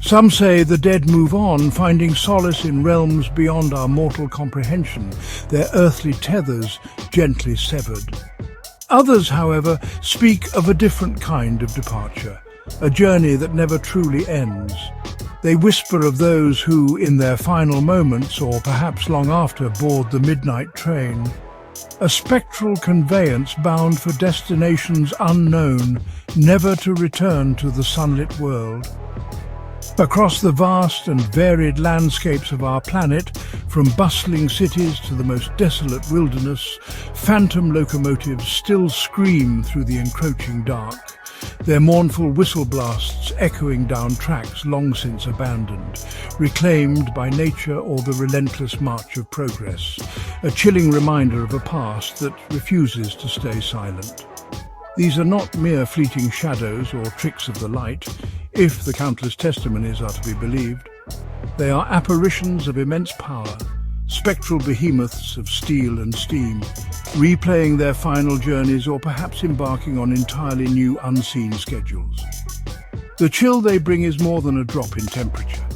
Some say the dead move on, finding solace in realms beyond our mortal comprehension, their earthly tethers gently severed. Others, however, speak of a different kind of departure, a journey that never truly ends. They whisper of those who, in their final moments, or perhaps long after, board the midnight train. A spectral conveyance bound for destinations unknown, never to return to the sunlit world. Across the vast and varied landscapes of our planet, from bustling cities to the most desolate wilderness, phantom locomotives still scream through the encroaching dark, their mournful whistle blasts echoing down tracks long since abandoned, reclaimed by nature or the relentless march of progress, a chilling reminder of a past that refuses to stay silent. These are not mere fleeting shadows or tricks of the light, if the countless testimonies are to be believed. They are apparitions of immense power, spectral behemoths of steel and steam, replaying their final journeys or perhaps embarking on entirely new unseen schedules. The chill they bring is more than a drop in temperature.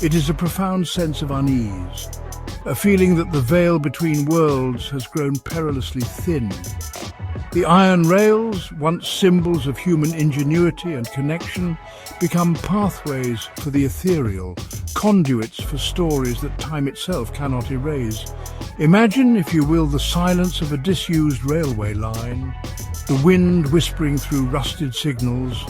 It is a profound sense of unease, a feeling that the veil between worlds has grown perilously thin. The iron rails, once symbols of human ingenuity and connection, become pathways for the ethereal, conduits for stories that time itself cannot erase. Imagine, if you will, the silence of a disused railway line, the wind whispering through rusted signals,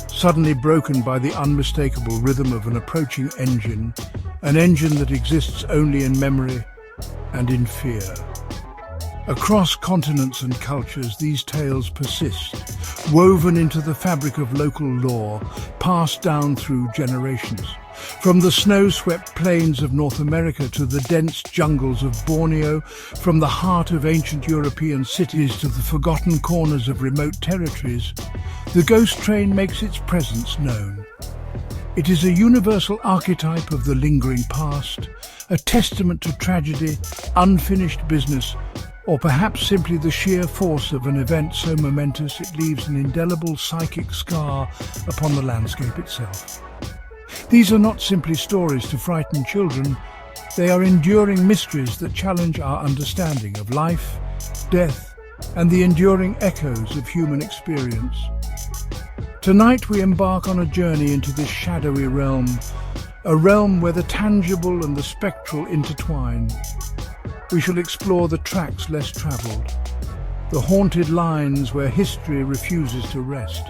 suddenly broken by the unmistakable rhythm of an approaching engine, an engine that exists only in memory and in fear. Across continents and cultures, these tales persist, woven into the fabric of local lore, passed down through generations. From the snow-swept plains of North America to the dense jungles of Borneo, from the heart of ancient European cities to the forgotten corners of remote territories, the ghost train makes its presence known. It is a universal archetype of the lingering past, a testament to tragedy, unfinished business, or perhaps simply the sheer force of an event so momentous it leaves an indelible psychic scar upon the landscape itself. These are not simply stories to frighten children, they are enduring mysteries that challenge our understanding of life, death, and the enduring echoes of human experience. Tonight we embark on a journey into this shadowy realm, a realm where the tangible and the spectral intertwine. We shall explore the tracks less travelled, the haunted lines where history refuses to rest.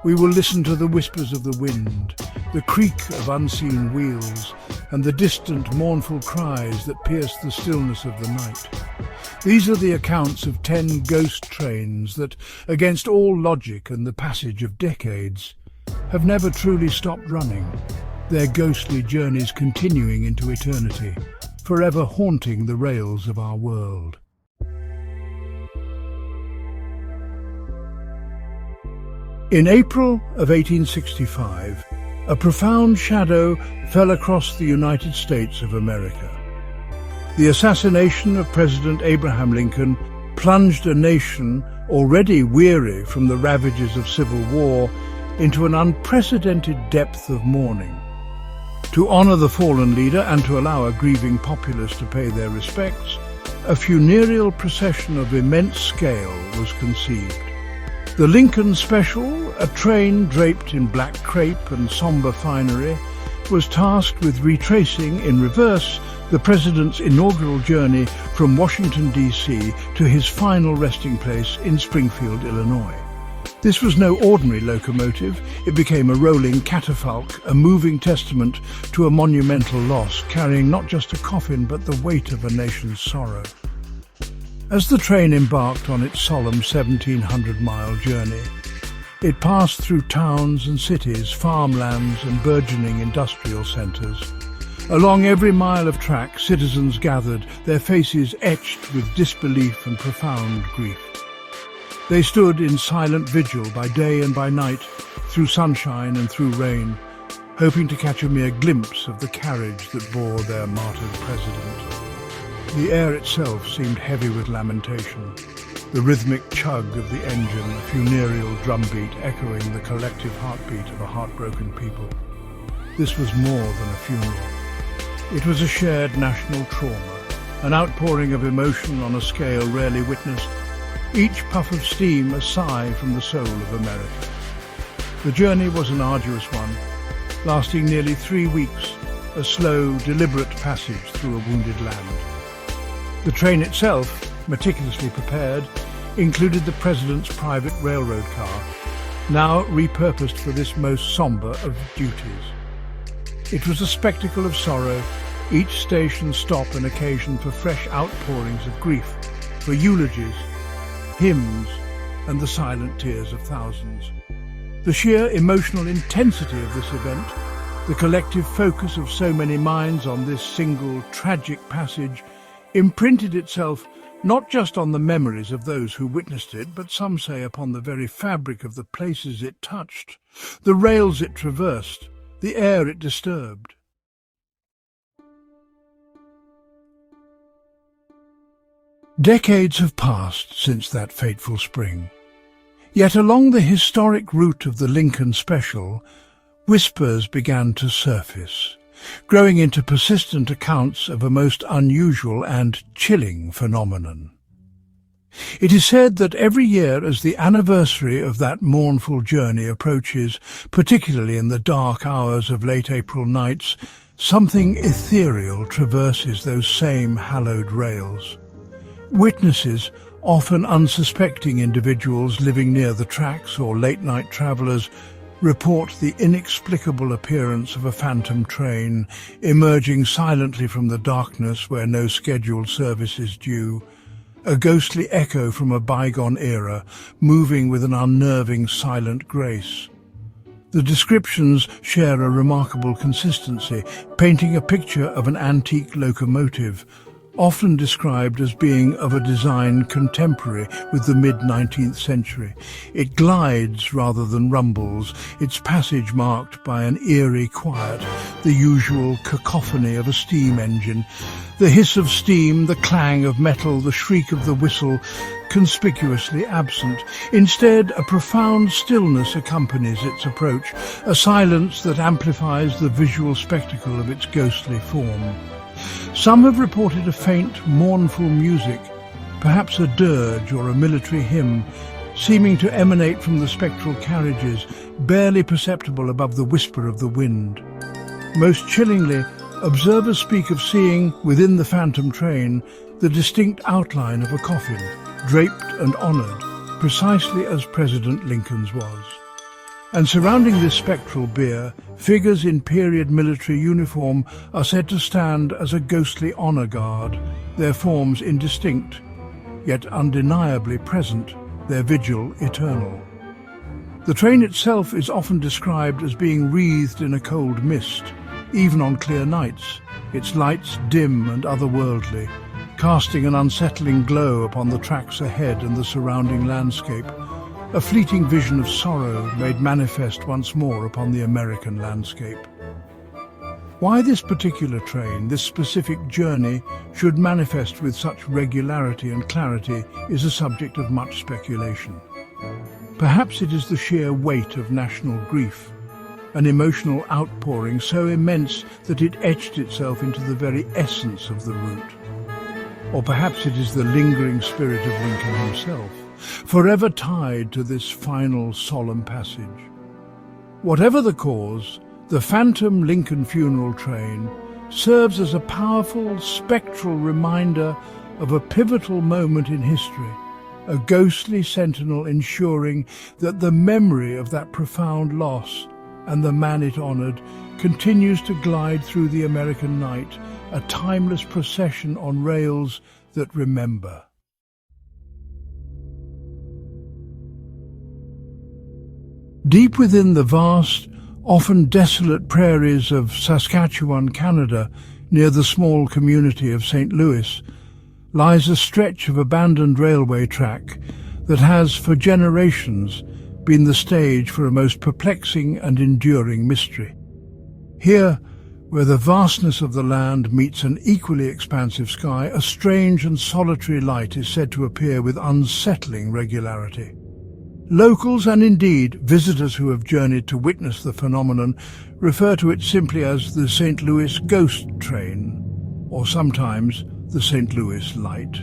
We will listen to the whispers of the wind, the creak of unseen wheels, and the distant, mournful cries that pierce the stillness of the night. These are the accounts of 10 ghost trains that, against all logic and the passage of decades, have never truly stopped running, their ghostly journeys continuing into eternity, forever haunting the rails of our world. In April of 1865, a profound shadow fell across the United States of America. The assassination of President Abraham Lincoln plunged a nation already weary from the ravages of civil war into an unprecedented depth of mourning. To honour the fallen leader and to allow a grieving populace to pay their respects, a funereal procession of immense scale was conceived. The Lincoln Special, a train draped in black crepe and sombre finery, was tasked with retracing in reverse the president's inaugural journey from Washington, D.C. to his final resting place in Springfield, Illinois. This was no ordinary locomotive. It became a rolling catafalque, a moving testament to a monumental loss, carrying not just a coffin but the weight of a nation's sorrow. As the train embarked on its solemn 1,700-mile journey, it passed through towns and cities, farmlands and burgeoning industrial centres. Along every mile of track, citizens gathered, their faces etched with disbelief and profound grief. They stood in silent vigil by day and by night, through sunshine and through rain, hoping to catch a mere glimpse of the carriage that bore their martyred president. The air itself seemed heavy with lamentation, the rhythmic chug of the engine, a funereal drumbeat echoing the collective heartbeat of a heartbroken people. this was more than a funeral. It was a shared national trauma, an outpouring of emotion on a scale rarely witnessed, each puff of steam a sigh from the soul of America. The journey was an arduous one, lasting nearly 3 weeks, a slow, deliberate passage through a wounded land. The train itself, meticulously prepared, included the President's private railroad car, now repurposed for this most sombre of duties. It was a spectacle of sorrow, each station stop an occasion for fresh outpourings of grief, for eulogies, hymns, and the silent tears of thousands. The sheer emotional intensity of this event, the collective focus of so many minds on this single tragic passage, imprinted itself not just on the memories of those who witnessed it, but some say upon the very fabric of the places it touched, the rails it traversed, the air it disturbed. Decades have passed since that fateful spring. Yet along the historic route of the Lincoln Special, whispers began to surface, growing into persistent accounts of a most unusual and chilling phenomenon. It is said that every year as the anniversary of that mournful journey approaches, particularly in the dark hours of late April nights, something ethereal traverses those same hallowed rails. Witnesses, often unsuspecting individuals living near the tracks or late-night travellers, report the inexplicable appearance of a phantom train emerging silently from the darkness where no scheduled service is due, a ghostly echo from a bygone era, moving with an unnerving silent grace. The descriptions share a remarkable consistency, painting a picture of an antique locomotive, often described as being of a design contemporary with the mid-19th century. It glides rather than rumbles, its passage marked by an eerie quiet, the usual cacophony of a steam engine. The hiss of steam, the clang of metal, the shriek of the whistle, conspicuously absent. Instead, a profound stillness accompanies its approach, a silence that amplifies the visual spectacle of its ghostly form. Some have reported a faint, mournful music, perhaps a dirge or a military hymn, seeming to emanate from the spectral carriages, barely perceptible above the whisper of the wind. Most chillingly, observers speak of seeing, within the phantom train, the distinct outline of a coffin, draped and honoured, precisely as President Lincoln's was. And surrounding this spectral bier, figures in period military uniform are said to stand as a ghostly honour guard, their forms indistinct, yet undeniably present, their vigil eternal. The train itself is often described as being wreathed in a cold mist, even on clear nights, its lights dim and otherworldly, casting an unsettling glow upon the tracks ahead and the surrounding landscape, a fleeting vision of sorrow made manifest once more upon the American landscape. Why this particular train, this specific journey, should manifest with such regularity and clarity is a subject of much speculation. Perhaps it is the sheer weight of national grief, an emotional outpouring so immense that it etched itself into the very essence of the route. Or perhaps it is the lingering spirit of Lincoln himself, forever tied to this final solemn passage. Whatever the cause, the phantom Lincoln funeral train serves as a powerful, spectral reminder of a pivotal moment in history, a ghostly sentinel ensuring that the memory of that profound loss and the man it honoured continues to glide through the American night, a timeless procession on rails that remember. Deep within the vast, often desolate prairies of Saskatchewan, Canada, near the small community of St. Louis, lies a stretch of abandoned railway track that has, for generations, been the stage for a most perplexing and enduring mystery. Here, where the vastness of the land meets an equally expansive sky, a strange and solitary light is said to appear with unsettling regularity. Locals, and indeed visitors who have journeyed to witness the phenomenon, refer to it simply as the St. Louis Ghost Train, or sometimes the St. Louis Light.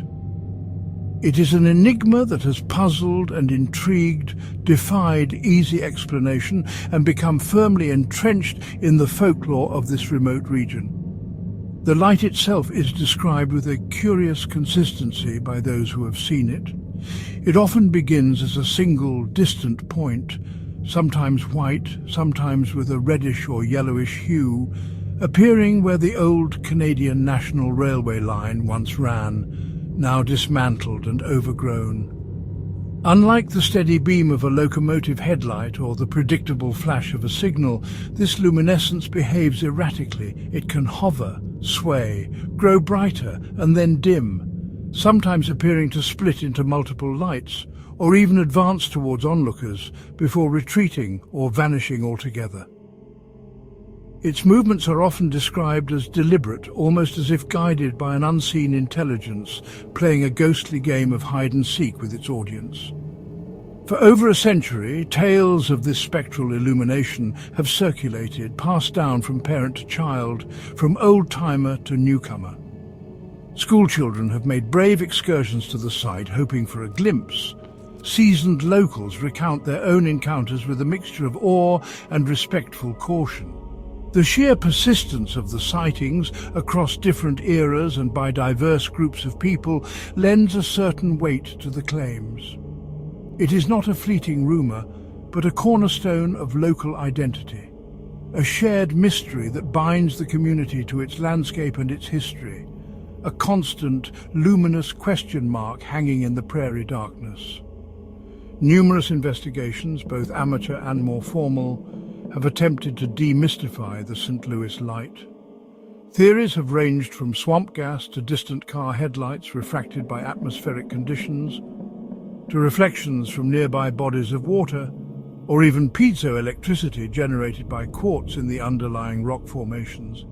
It is an enigma that has puzzled and intrigued, defied easy explanation, and become firmly entrenched in the folklore of this remote region. The light itself is described with a curious consistency by those who have seen it. It often begins as a single, distant point, sometimes white, sometimes with a reddish or yellowish hue, appearing where the old Canadian National Railway line once ran, now dismantled and overgrown. Unlike the steady beam of a locomotive headlight or the predictable flash of a signal, this luminescence behaves erratically. It can hover, sway, grow brighter and then dim, sometimes appearing to split into multiple lights, or even advance towards onlookers before retreating or vanishing altogether. Its movements are often described as deliberate, almost as if guided by an unseen intelligence, playing a ghostly game of hide-and-seek with its audience. For over a century, tales of this spectral illumination have circulated, passed down from parent to child, from old-timer to newcomer. Schoolchildren have made brave excursions to the site, hoping for a glimpse. Seasoned locals recount their own encounters with a mixture of awe and respectful caution. The sheer persistence of the sightings across different eras and by diverse groups of people lends a certain weight to the claims. It is not a fleeting rumour, but a cornerstone of local identity, a shared mystery that binds the community to its landscape and its history, a constant, luminous question mark hanging in the prairie darkness. Numerous investigations, both amateur and more formal, have attempted to demystify the St. Louis Light. Theories have ranged from swamp gas to distant car headlights refracted by atmospheric conditions, to reflections from nearby bodies of water, or even piezoelectricity generated by quartz in the underlying rock formations.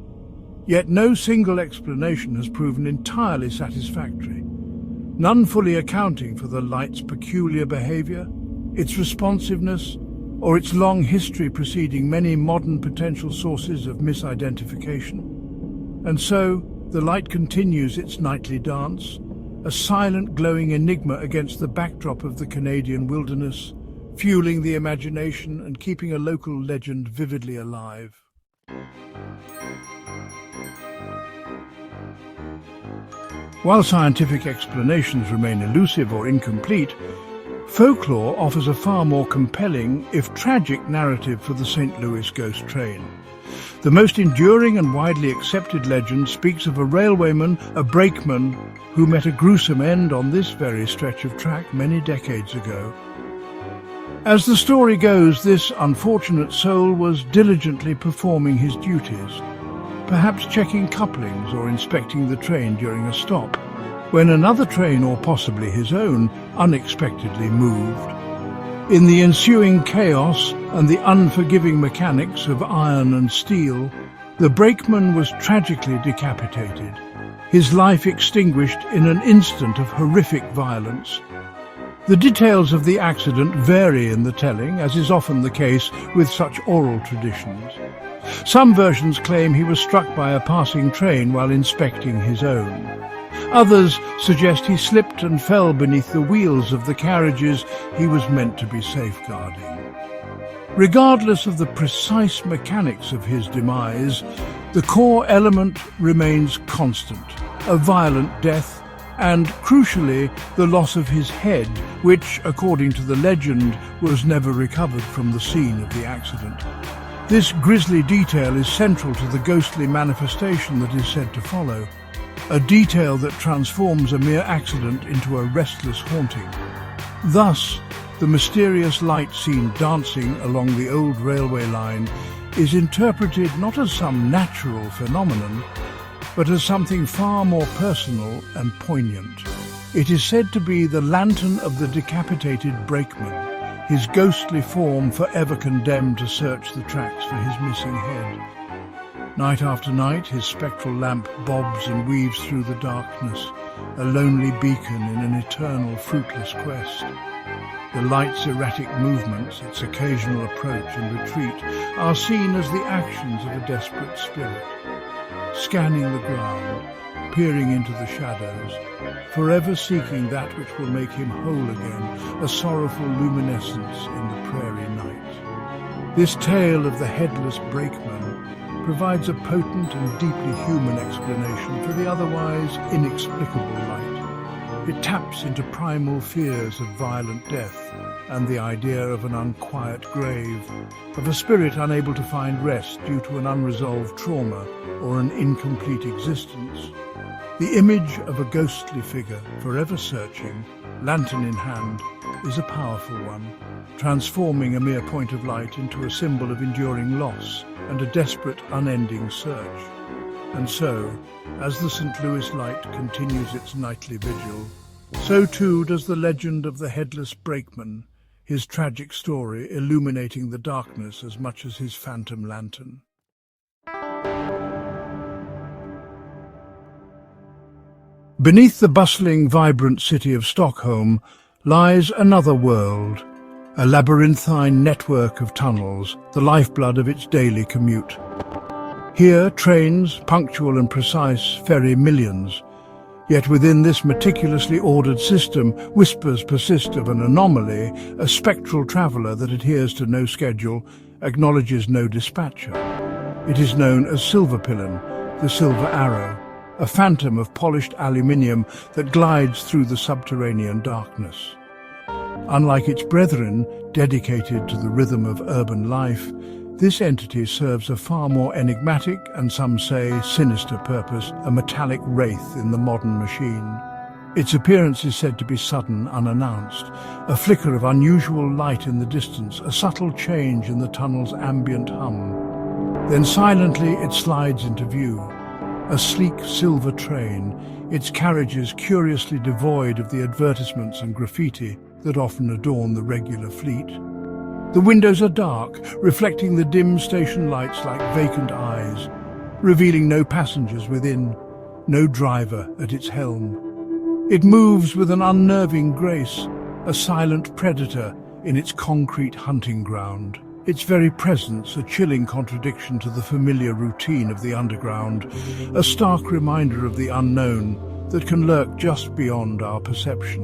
Yet no single explanation has proven entirely satisfactory, none fully accounting for the light's peculiar behavior, its responsiveness, or its long history preceding many modern potential sources of misidentification. And so, the light continues its nightly dance, a silent glowing enigma against the backdrop of the Canadian wilderness, fueling the imagination and keeping a local legend vividly alive. While scientific explanations remain elusive or incomplete, folklore offers a far more compelling, if tragic, narrative for the St. Louis Ghost Train. The most enduring and widely accepted legend speaks of a railwayman, a brakeman, who met a gruesome end on this very stretch of track many decades ago. As the story goes, this unfortunate soul was diligently performing his duties, perhaps checking couplings or inspecting the train during a stop, when another train, or possibly his own, unexpectedly moved. In the ensuing chaos and the unforgiving mechanics of iron and steel, the brakeman was tragically decapitated, his life extinguished in an instant of horrific violence. The details of the accident vary in the telling, as is often the case with such oral traditions. Some versions claim he was struck by a passing train while inspecting his own. Others suggest he slipped and fell beneath the wheels of the carriages he was meant to be safeguarding. Regardless of the precise mechanics of his demise, the core element remains constant: a violent death, and, crucially, the loss of his head, which, according to the legend, was never recovered from the scene of the accident. This grisly detail is central to the ghostly manifestation that is said to follow, a detail that transforms a mere accident into a restless haunting. Thus, the mysterious light seen dancing along the old railway line is interpreted not as some natural phenomenon, but as something far more personal and poignant. It is said to be the lantern of the decapitated brakeman, his ghostly form forever condemned to search the tracks for his missing head. Night after night, his spectral lamp bobs and weaves through the darkness, a lonely beacon in an eternal, fruitless quest. The light's erratic movements, its occasional approach and retreat, are seen as the actions of a desperate spirit, scanning the ground, peering into the shadows, forever seeking that which will make him whole again, a sorrowful luminescence in the prairie night. This tale of the headless brakeman provides a potent and deeply human explanation for the otherwise inexplicable light. It taps into primal fears of violent death and the idea of an unquiet grave, of a spirit unable to find rest due to an unresolved trauma or an incomplete existence. The image of a ghostly figure, forever searching, lantern in hand, is a powerful one, transforming a mere point of light into a symbol of enduring loss and a desperate, unending search. And so, as the St. Louis light continues its nightly vigil, so too does the legend of the headless brakeman, his tragic story illuminating the darkness as much as his phantom lantern. Beneath the bustling, vibrant city of Stockholm lies another world, a labyrinthine network of tunnels, the lifeblood of its daily commute. Here, trains, punctual and precise, ferry millions. Yet within this meticulously ordered system, whispers persist of an anomaly, a spectral traveller that adheres to no schedule, acknowledges no dispatcher. It is known as Silverpilen, the Silver Arrow, a phantom of polished aluminium that glides through the subterranean darkness. Unlike its brethren, dedicated to the rhythm of urban life, this entity serves a far more enigmatic and, some say, sinister purpose, a metallic wraith in the modern machine. Its appearance is said to be sudden, unannounced, a flicker of unusual light in the distance, a subtle change in the tunnel's ambient hum. Then silently it slides into view, a sleek silver train, its carriages curiously devoid of the advertisements and graffiti that often adorn the regular fleet. The windows are dark, reflecting the dim station lights like vacant eyes, revealing no passengers within, no driver at its helm. It moves with an unnerving grace, a silent predator in its concrete hunting ground. Its very presence a chilling contradiction to the familiar routine of the underground, a stark reminder of the unknown that can lurk just beyond our perception.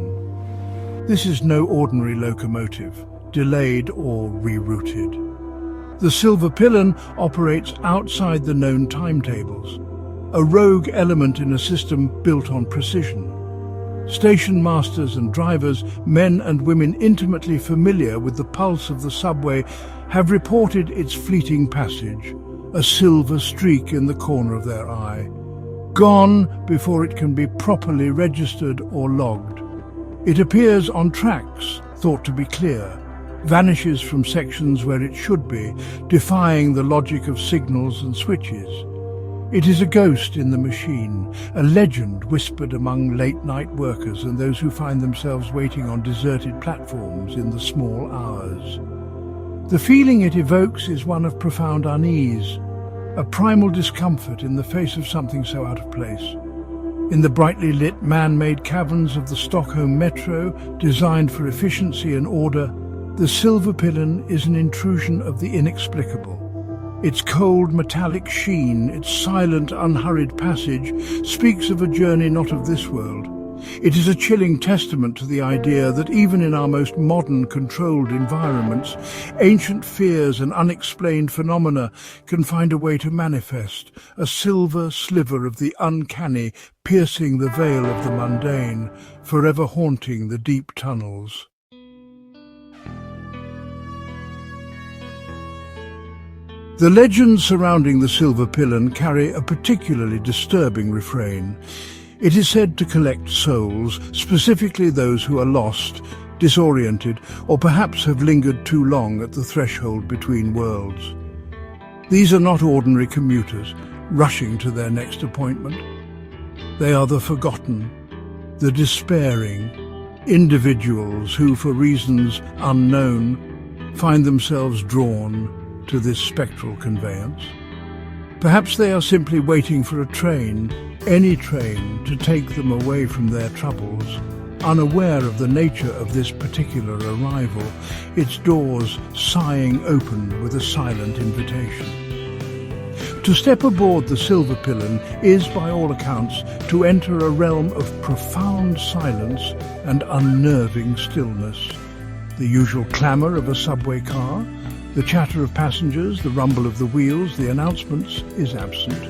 This is no ordinary locomotive, delayed or rerouted. The Silverpilen operates outside the known timetables, a rogue element in a system built on precision. Station masters and drivers, men and women intimately familiar with the pulse of the subway, have reported its fleeting passage, a silver streak in the corner of their eye, gone before it can be properly registered or logged. It appears on tracks thought to be clear, vanishes from sections where it should be, defying the logic of signals and switches. It is a ghost in the machine, a legend whispered among late-night workers and those who find themselves waiting on deserted platforms in the small hours. The feeling it evokes is one of profound unease, a primal discomfort in the face of something so out of place. In the brightly lit man-made caverns of the Stockholm metro, designed for efficiency and order, the Silverpilen is an intrusion of the inexplicable. Its cold metallic sheen, its silent, unhurried passage, speaks of a journey not of this world. It is a chilling testament to the idea that even in our most modern, controlled environments, ancient fears and unexplained phenomena can find a way to manifest, a silver sliver of the uncanny piercing the veil of the mundane, forever haunting the deep tunnels. The legends surrounding the Silverpilen carry a particularly disturbing refrain. It is said to collect souls, specifically those who are lost, disoriented, or perhaps have lingered too long at the threshold between worlds. These are not ordinary commuters, rushing to their next appointment. They are the forgotten, the despairing, individuals who, for reasons unknown, find themselves drawn to this spectral conveyance. Perhaps they are simply waiting for a train, any train, to take them away from their troubles, unaware of the nature of this particular arrival, its doors sighing open with a silent invitation. To step aboard the Silverpilen is, by all accounts, to enter a realm of profound silence and unnerving stillness. The usual clamour of a subway car, the chatter of passengers, the rumble of the wheels, the announcements is absent.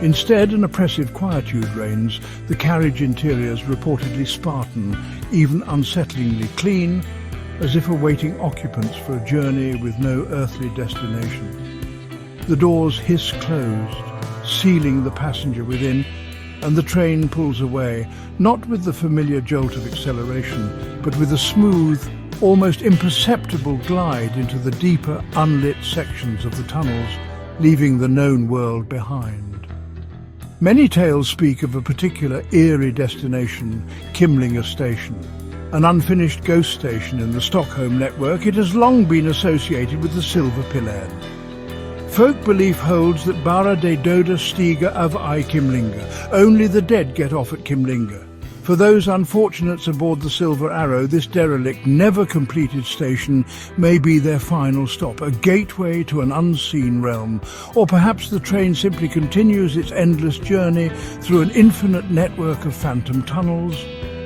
Instead, an oppressive quietude reigns, the carriage interiors reportedly Spartan, even unsettlingly clean, as if awaiting occupants for a journey with no earthly destination. The doors hiss closed, sealing the passenger within, and the train pulls away, not with the familiar jolt of acceleration, but with a smooth, almost imperceptible glide into the deeper, unlit sections of the tunnels, leaving the known world behind. Many tales speak of a particular eerie destination, Kimlinga Station. An unfinished ghost station in the Stockholm network, it has long been associated with the Silverpilen. Folk belief holds that bara de döda stiga av I Kimlinga. Only the dead get off at Kimlinga. For those unfortunates aboard the Silver Arrow, this derelict, never-completed station may be their final stop, a gateway to an unseen realm. Or perhaps the train simply continues its endless journey through an infinite network of phantom tunnels,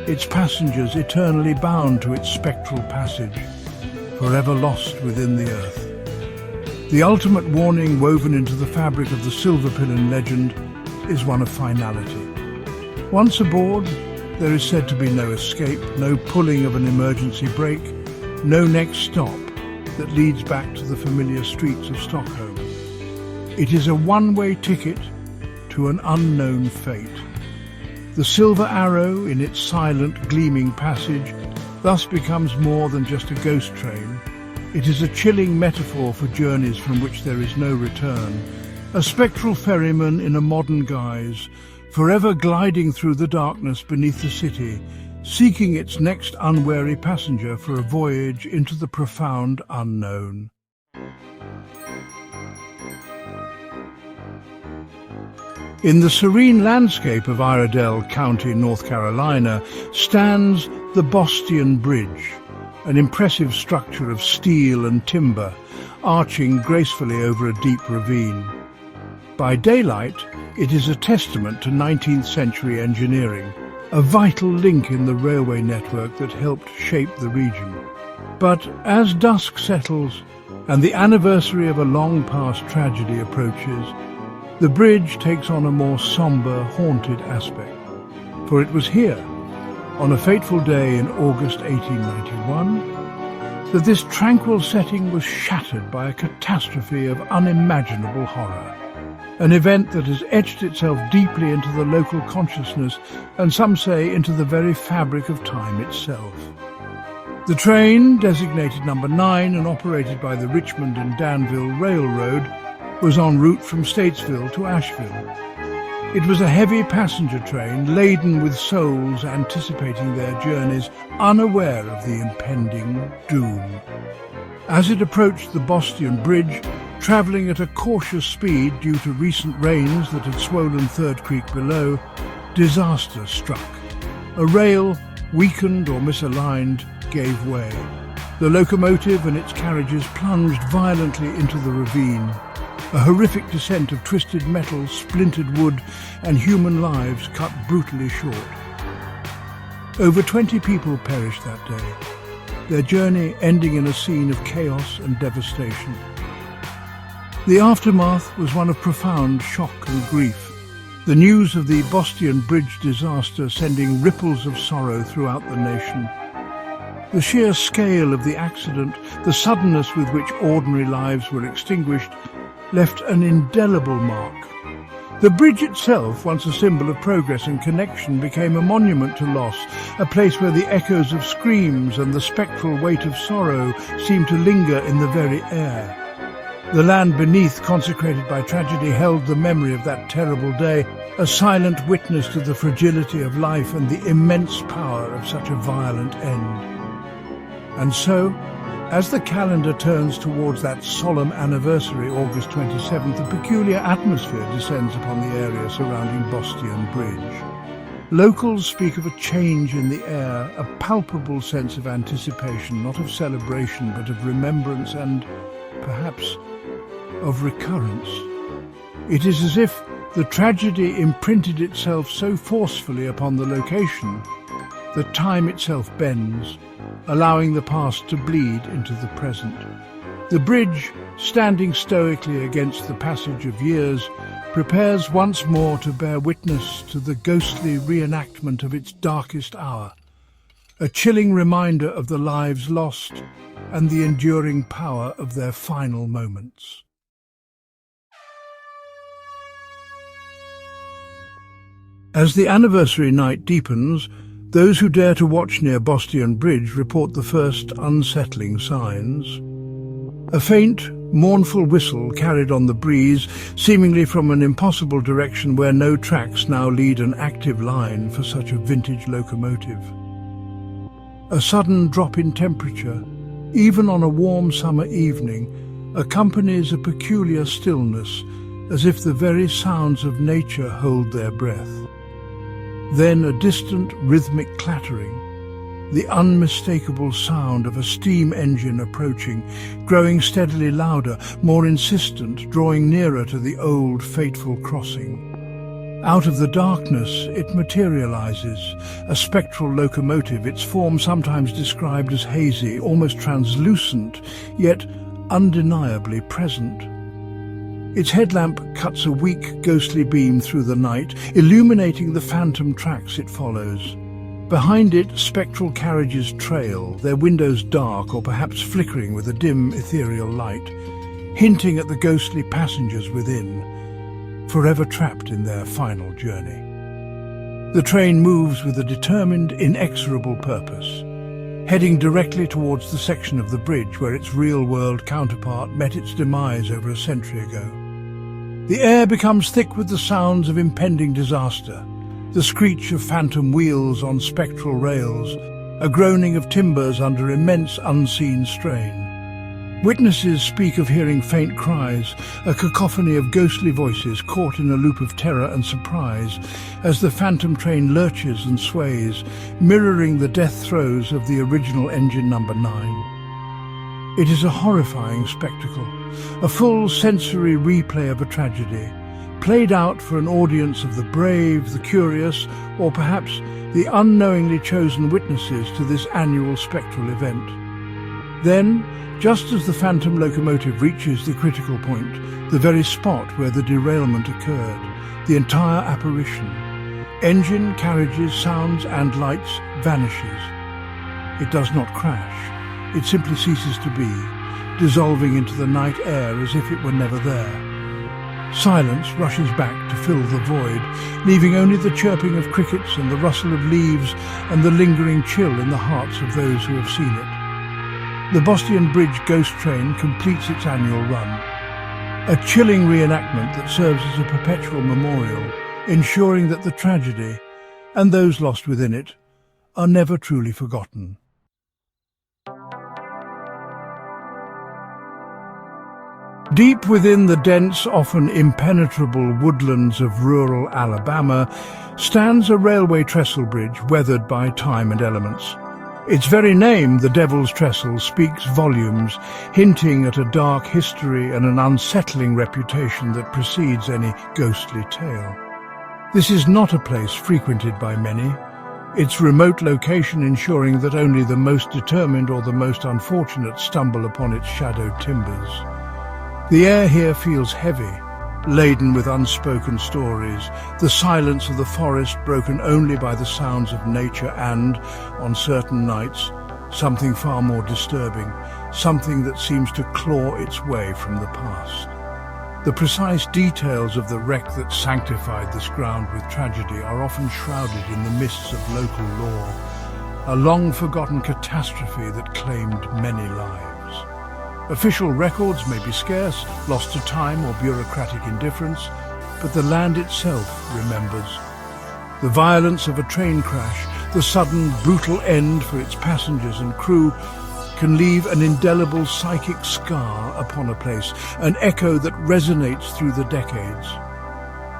its passengers eternally bound to its spectral passage, forever lost within the earth. The ultimate warning woven into the fabric of the Silverpilen legend is one of finality. Once aboard, there is said to be no escape, no pulling of an emergency brake, no next stop that leads back to the familiar streets of Stockholm. It is a one-way ticket to an unknown fate. The Silver Arrow, in its silent, gleaming passage, thus becomes more than just a ghost train. It is a chilling metaphor for journeys from which there is no return, a spectral ferryman in a modern guise, forever gliding through the darkness beneath the city, seeking its next unwary passenger for a voyage into the profound unknown. In the serene landscape of Iredell County, North Carolina, stands the Bostian Bridge, an impressive structure of steel and timber, arching gracefully over a deep ravine. By daylight, it is a testament to 19th century engineering, a vital link in the railway network that helped shape the region. But as dusk settles and the anniversary of a long-past tragedy approaches, the bridge takes on a more sombre, haunted aspect. For it was here, on a fateful day in August 1891, that this tranquil setting was shattered by a catastrophe of unimaginable horror. An event that has etched itself deeply into the local consciousness and, some say, into the very fabric of time itself. The train, designated number 9 and operated by the Richmond and Danville Railroad, was en route from Statesville to Asheville. It was a heavy passenger train laden with souls anticipating their journeys, unaware of the impending doom. As it approached the Bostian Bridge, travelling at a cautious speed due to recent rains that had swollen Third Creek below, disaster struck. A rail, weakened or misaligned, gave way. The locomotive and its carriages plunged violently into the ravine. A horrific descent of twisted metal, splintered wood, and human lives cut brutally short. Over 20 people perished that day, their journey ending in a scene of chaos and devastation. The aftermath was one of profound shock and grief, the news of the Bostian Bridge disaster sending ripples of sorrow throughout the nation. The sheer scale of the accident, the suddenness with which ordinary lives were extinguished, left an indelible mark. The bridge itself, once a symbol of progress and connection, became a monument to loss, a place where the echoes of screams and the spectral weight of sorrow seemed to linger in the very air. The land beneath, consecrated by tragedy, held the memory of that terrible day, a silent witness to the fragility of life and the immense power of such a violent end. And so, as the calendar turns towards that solemn anniversary, August 27th, a peculiar atmosphere descends upon the area surrounding Bostian Bridge. Locals speak of a change in the air, a palpable sense of anticipation, not of celebration, but of remembrance and, perhaps, of recurrence. It is as if the tragedy imprinted itself so forcefully upon the location that time itself bends, allowing the past to bleed into the present. The bridge, standing stoically against the passage of years, prepares once more to bear witness to the ghostly reenactment of its darkest hour, a chilling reminder of the lives lost and the enduring power of their final moments. As the anniversary night deepens, those who dare to watch near Bostian Bridge report the first unsettling signs. A faint, mournful whistle carried on the breeze, seemingly from an impossible direction where no tracks now lead an active line for such a vintage locomotive. A sudden drop in temperature, even on a warm summer evening, accompanies a peculiar stillness, as if the very sounds of nature hold their breath. Then a distant rhythmic clattering, the unmistakable sound of a steam engine approaching, growing steadily louder, more insistent, drawing nearer to the old, fateful crossing. Out of the darkness it materializes, a spectral locomotive, its form sometimes described as hazy, almost translucent, yet undeniably present. Its headlamp cuts a weak, ghostly beam through the night, illuminating the phantom tracks it follows. Behind it, spectral carriages trail, their windows dark or perhaps flickering with a dim, ethereal light, hinting at the ghostly passengers within, forever trapped in their final journey. The train moves with a determined, inexorable purpose, heading directly towards the section of the bridge where its real-world counterpart met its demise over a century ago. The air becomes thick with the sounds of impending disaster, the screech of phantom wheels on spectral rails, a groaning of timbers under immense unseen strain. Witnesses speak of hearing faint cries, a cacophony of ghostly voices caught in a loop of terror and surprise as the phantom train lurches and sways, mirroring the death throes of the original engine number 9. It is a horrifying spectacle, a full sensory replay of a tragedy, played out for an audience of the brave, the curious, or perhaps the unknowingly chosen witnesses to this annual spectral event. Then, just as the phantom locomotive reaches the critical point, the very spot where the derailment occurred, the entire apparition, engine, carriages, sounds and lights, vanishes. It does not crash. It simply ceases to be, dissolving into the night air as if it were never there. Silence rushes back to fill the void, leaving only the chirping of crickets and the rustle of leaves and the lingering chill in the hearts of those who have seen it. The Bostian Bridge ghost train completes its annual run, a chilling reenactment that serves as a perpetual memorial, ensuring that the tragedy, and those lost within it, are never truly forgotten. Deep within the dense, often impenetrable woodlands of rural Alabama stands a railway trestle bridge weathered by time and elements. Its very name, the Devil's Trestle, speaks volumes, hinting at a dark history and an unsettling reputation that precedes any ghostly tale. This is not a place frequented by many, its remote location ensuring that only the most determined or the most unfortunate stumble upon its shadowed timbers. The air here feels heavy, laden with unspoken stories, the silence of the forest broken only by the sounds of nature and, on certain nights, something far more disturbing, something that seems to claw its way from the past. The precise details of the wreck that sanctified this ground with tragedy are often shrouded in the mists of local lore, a long-forgotten catastrophe that claimed many lives. Official records may be scarce, lost to time or bureaucratic indifference, but the land itself remembers. The violence of a train crash, the sudden, brutal end for its passengers and crew, can leave an indelible psychic scar upon a place, an echo that resonates through the decades.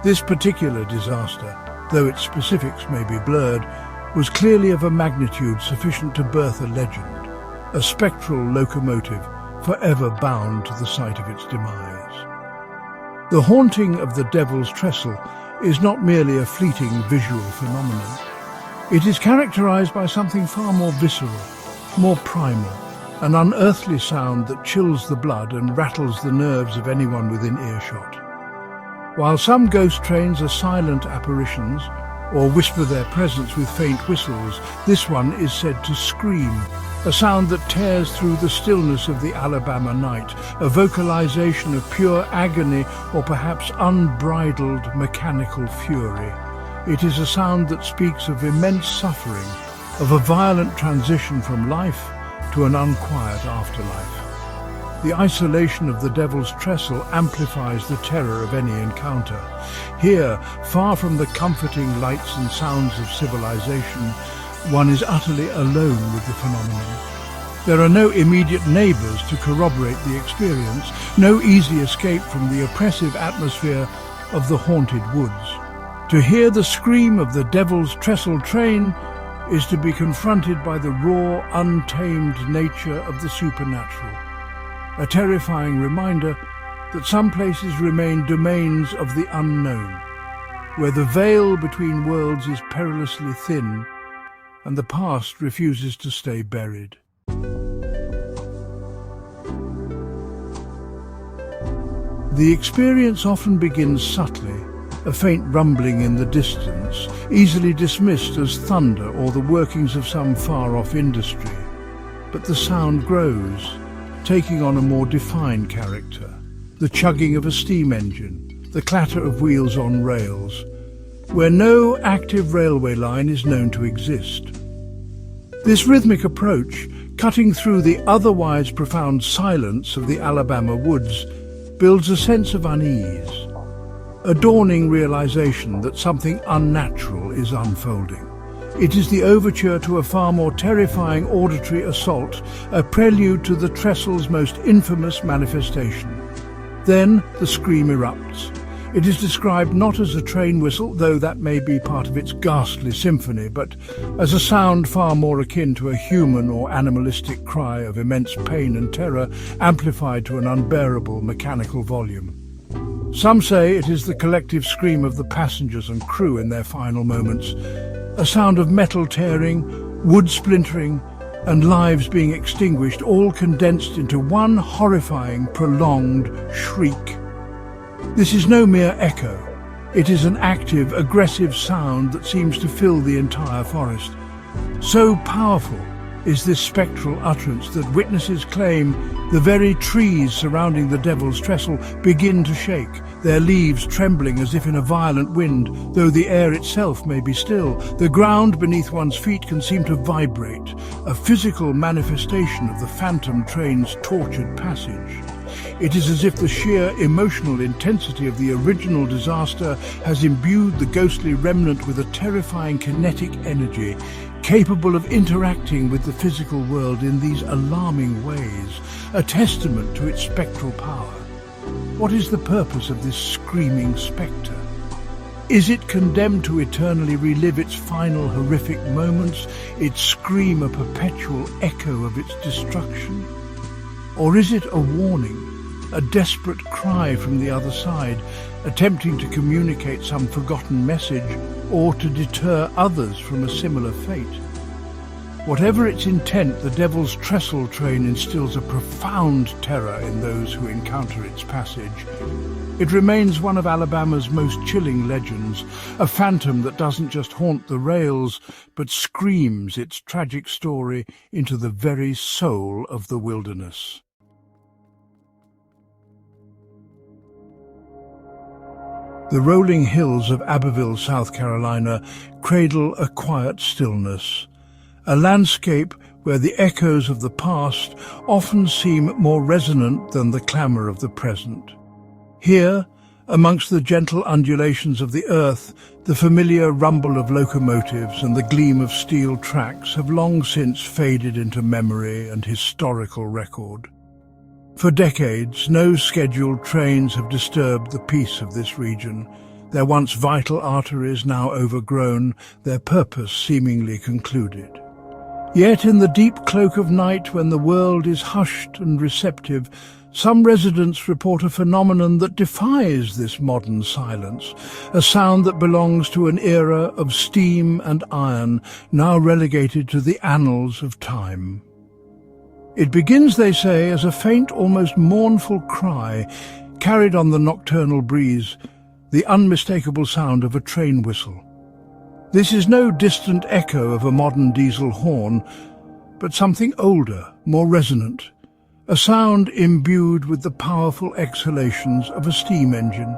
This particular disaster, though its specifics may be blurred, was clearly of a magnitude sufficient to birth a legend, a spectral locomotive forever bound to the site of its demise. The haunting of the Devil's Trestle is not merely a fleeting visual phenomenon. It is characterized by something far more visceral, more primal, an unearthly sound that chills the blood and rattles the nerves of anyone within earshot. While some ghost trains are silent apparitions, or whisper their presence with faint whistles, this one is said to scream, a sound that tears through the stillness of the Alabama night, a vocalization of pure agony or perhaps unbridled mechanical fury. It is a sound that speaks of immense suffering, of a violent transition from life to an unquiet afterlife. The isolation of the Devil's Trestle amplifies the terror of any encounter. Here, far from the comforting lights and sounds of civilization, one is utterly alone with the phenomenon. There are no immediate neighbors to corroborate the experience, no easy escape from the oppressive atmosphere of the haunted woods. To hear the scream of the Devil's Trestle train is to be confronted by the raw, untamed nature of the supernatural, a terrifying reminder that some places remain domains of the unknown, where the veil between worlds is perilously thin and the past refuses to stay buried. The experience often begins subtly, a faint rumbling in the distance, easily dismissed as thunder or the workings of some far-off industry. But the sound grows, taking on a more defined character. The chugging of a steam engine, the clatter of wheels on rails, where no active railway line is known to exist. This rhythmic approach, cutting through the otherwise profound silence of the Alabama woods, builds a sense of unease, a dawning realization that something unnatural is unfolding. It is the overture to a far more terrifying auditory assault, a prelude to the Trestle's most infamous manifestation. Then the scream erupts. It is described not as a train whistle, though that may be part of its ghastly symphony, but as a sound far more akin to a human or animalistic cry of immense pain and terror, amplified to an unbearable mechanical volume. Some say it is the collective scream of the passengers and crew in their final moments, a sound of metal tearing, wood splintering, and lives being extinguished, all condensed into one horrifying, prolonged shriek. This is no mere echo. It is an active, aggressive sound that seems to fill the entire forest. So powerful is this spectral utterance that witnesses claim the very trees surrounding the Devil's Trestle begin to shake, their leaves trembling as if in a violent wind, though the air itself may be still. The ground beneath one's feet can seem to vibrate, a physical manifestation of the phantom train's tortured passage. It is as if the sheer emotional intensity of the original disaster has imbued the ghostly remnant with a terrifying kinetic energy, capable of interacting with the physical world in these alarming ways, a testament to its spectral power. What is the purpose of this screaming spectre? Is it condemned to eternally relive its final horrific moments, its scream a perpetual echo of its destruction? Or is it a warning, a desperate cry from the other side, attempting to communicate some forgotten message or to deter others from a similar fate? Whatever its intent, the Devil's Trestle train instills a profound terror in those who encounter its passage. It remains one of Alabama's most chilling legends, a phantom that doesn't just haunt the rails, but screams its tragic story into the very soul of the wilderness. The rolling hills of Abbeville, South Carolina, cradle a quiet stillness, a landscape where the echoes of the past often seem more resonant than the clamour of the present. Here, amongst the gentle undulations of the earth, the familiar rumble of locomotives and the gleam of steel tracks have long since faded into memory and historical record. For decades, no scheduled trains have disturbed the peace of this region, their once vital arteries now overgrown, their purpose seemingly concluded. Yet in the deep cloak of night, when the world is hushed and receptive, some residents report a phenomenon that defies this modern silence, a sound that belongs to an era of steam and iron, now relegated to the annals of time. It begins, they say, as a faint, almost mournful cry, carried on the nocturnal breeze, the unmistakable sound of a train whistle. This is no distant echo of a modern diesel horn, but something older, more resonant, a sound imbued with the powerful exhalations of a steam engine.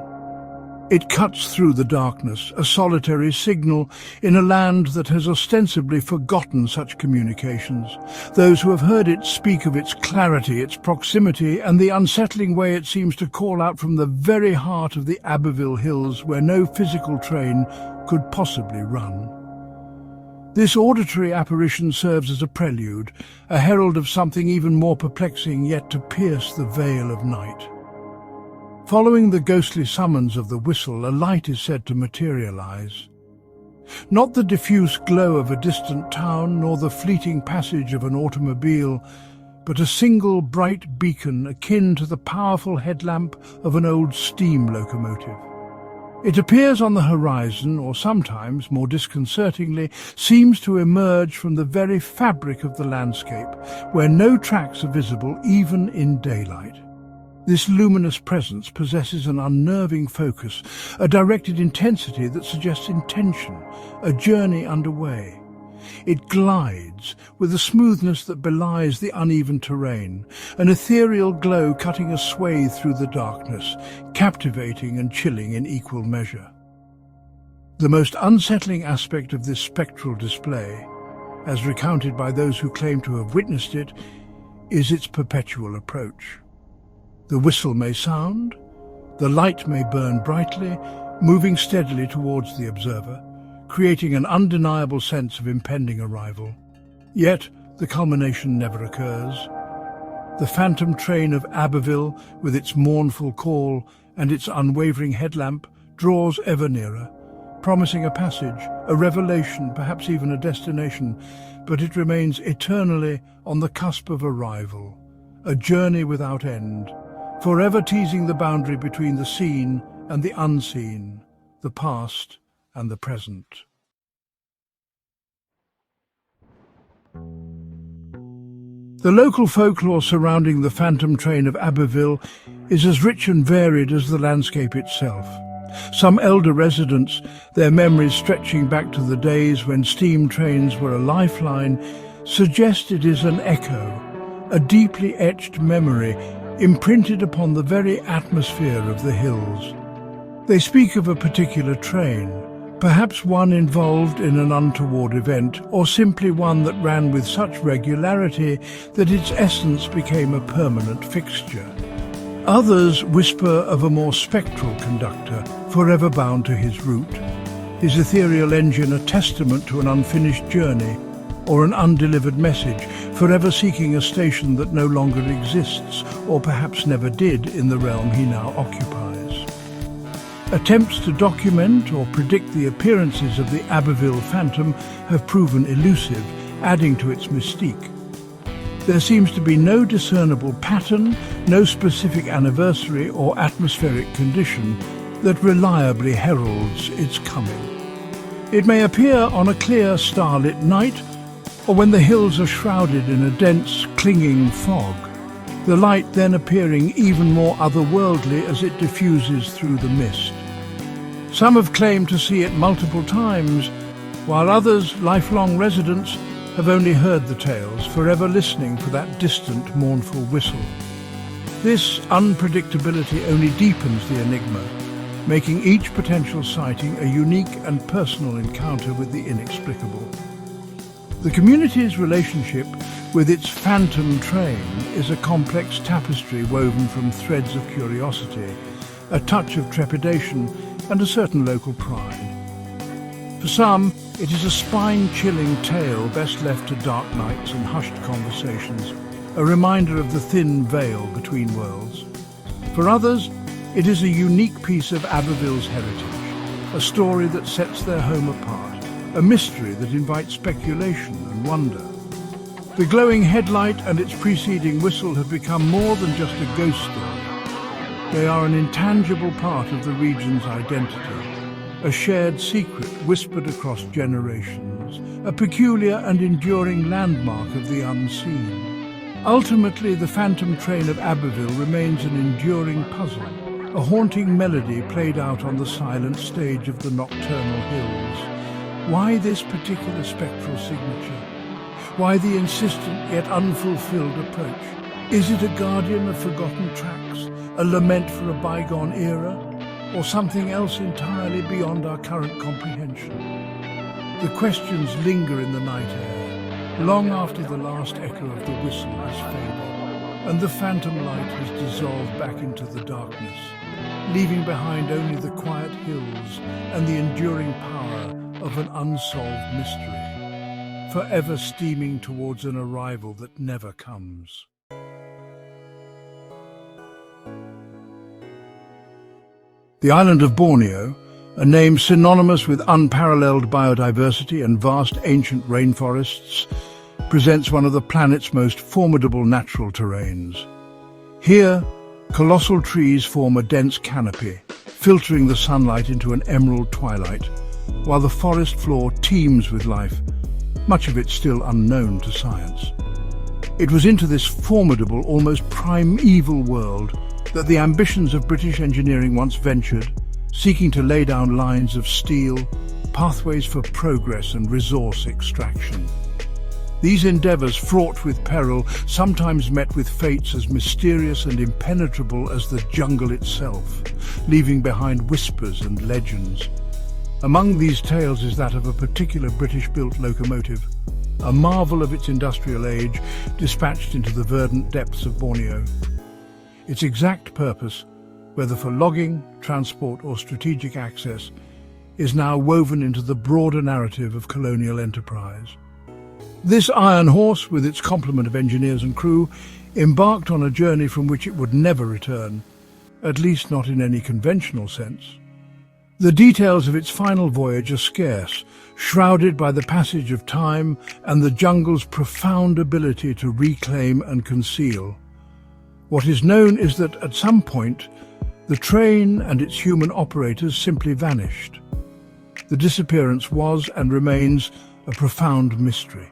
It cuts through the darkness, a solitary signal in a land that has ostensibly forgotten such communications. Those who have heard it speak of its clarity, its proximity, and the unsettling way it seems to call out from the very heart of the Abbeville hills, where no physical train could possibly run. This auditory apparition serves as a prelude, a herald of something even more perplexing yet to pierce the veil of night. Following the ghostly summons of the whistle, a light is said to materialize. Not the diffuse glow of a distant town, nor the fleeting passage of an automobile, but a single bright beacon akin to the powerful headlamp of an old steam locomotive. It appears on the horizon, or sometimes, more disconcertingly, seems to emerge from the very fabric of the landscape, where no tracks are visible even in daylight. This luminous presence possesses an unnerving focus, a directed intensity that suggests intention, a journey underway. It glides with a smoothness that belies the uneven terrain, an ethereal glow cutting a swathe through the darkness, captivating and chilling in equal measure. The most unsettling aspect of this spectral display, as recounted by those who claim to have witnessed it, is its perpetual approach. The whistle may sound, the light may burn brightly, moving steadily towards the observer, creating an undeniable sense of impending arrival. Yet the culmination never occurs. The phantom train of Abbeville, with its mournful call and its unwavering headlamp, draws ever nearer, promising a passage, a revelation, perhaps even a destination, but it remains eternally on the cusp of arrival, a journey without end, forever teasing the boundary between the seen and the unseen, the past and the present. The local folklore surrounding the phantom train of Abbeville is as rich and varied as the landscape itself. Some elder residents, their memories stretching back to the days when steam trains were a lifeline, suggest it is an echo, a deeply etched memory imprinted upon the very atmosphere of the hills. They speak of a particular train, perhaps one involved in an untoward event, or simply one that ran with such regularity that its essence became a permanent fixture. Others whisper of a more spectral conductor, forever bound to his route, his ethereal engine a testament to an unfinished journey, or an undelivered message, forever seeking a station that no longer exists, or perhaps never did, in the realm he now occupies. Attempts to document or predict the appearances of the Abbeville phantom have proven elusive, adding to its mystique. There seems to be no discernible pattern, no specific anniversary or atmospheric condition that reliably heralds its coming. It may appear on a clear, starlit night, or when the hills are shrouded in a dense, clinging fog, the light then appearing even more otherworldly as it diffuses through the mist. Some have claimed to see it multiple times, while others, lifelong residents, have only heard the tales, forever listening for that distant, mournful whistle. This unpredictability only deepens the enigma, making each potential sighting a unique and personal encounter with the inexplicable. The community's relationship with its phantom train is a complex tapestry woven from threads of curiosity, a touch of trepidation, and a certain local pride. For some, it is a spine-chilling tale best left to dark nights and hushed conversations, a reminder of the thin veil between worlds. For others, it is a unique piece of Abbeville's heritage, a story that sets their home apart, a mystery that invites speculation and wonder. The glowing headlight and its preceding whistle have become more than just a ghost story. They are an intangible part of the region's identity, a shared secret whispered across generations, a peculiar and enduring landmark of the unseen. Ultimately, the phantom train of Abbeville remains an enduring puzzle, a haunting melody played out on the silent stage of the nocturnal hills. Why this particular spectral signature? Why the insistent yet unfulfilled approach? Is it a guardian of forgotten tracks, a lament for a bygone era, or something else entirely beyond our current comprehension? The questions linger in the night air, long after the last echo of the whistle has faded, and the phantom light has dissolved back into the darkness, leaving behind only the quiet hills and the enduring power of an unsolved mystery, forever steaming towards an arrival that never comes. The island of Borneo, a name synonymous with unparalleled biodiversity and vast ancient rainforests, presents one of the planet's most formidable natural terrains. Here, colossal trees form a dense canopy, filtering the sunlight into an emerald twilight, while the forest floor teems with life, much of it still unknown to science. It was into this formidable, almost primeval world that the ambitions of British engineering once ventured, seeking to lay down lines of steel, pathways for progress and resource extraction. These endeavours, fraught with peril, sometimes met with fates as mysterious and impenetrable as the jungle itself, leaving behind whispers and legends. Among these tales is that of a particular British-built locomotive, a marvel of its industrial age, dispatched into the verdant depths of Borneo. Its exact purpose, whether for logging, transport or strategic access, is now woven into the broader narrative of colonial enterprise. This iron horse, with its complement of engineers and crew, embarked on a journey from which it would never return, at least not in any conventional sense. The details of its final voyage are scarce, shrouded by the passage of time and the jungle's profound ability to reclaim and conceal. What is known is that at some point, the train and its human operators simply vanished. The disappearance was and remains a profound mystery.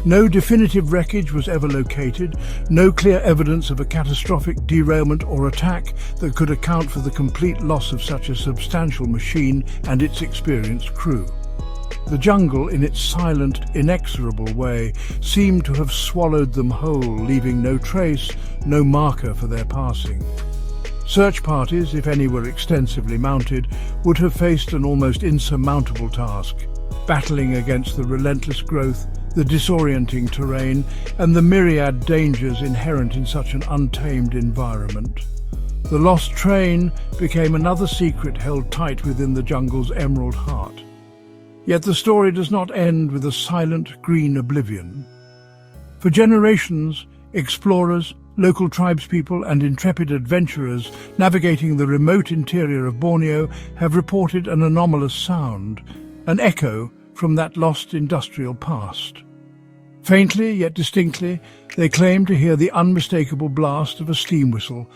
No definitive wreckage was ever located, no clear evidence of a catastrophic derailment or attack that could account for the complete loss of such a substantial machine and its experienced crew. The jungle, in its silent, inexorable way, seemed to have swallowed them whole, leaving no trace, no marker for their passing. Search parties, if any were extensively mounted, would have faced an almost insurmountable task, battling against the relentless growth, the disorienting terrain, and the myriad dangers inherent in such an untamed environment. The lost train became another secret held tight within the jungle's emerald heart. Yet the story does not end with a silent green oblivion. For generations, explorers, local tribespeople and intrepid adventurers navigating the remote interior of Borneo have reported an anomalous sound, an echo from that lost industrial past. Faintly yet distinctly, they claim to hear the unmistakable blast of a steam whistle,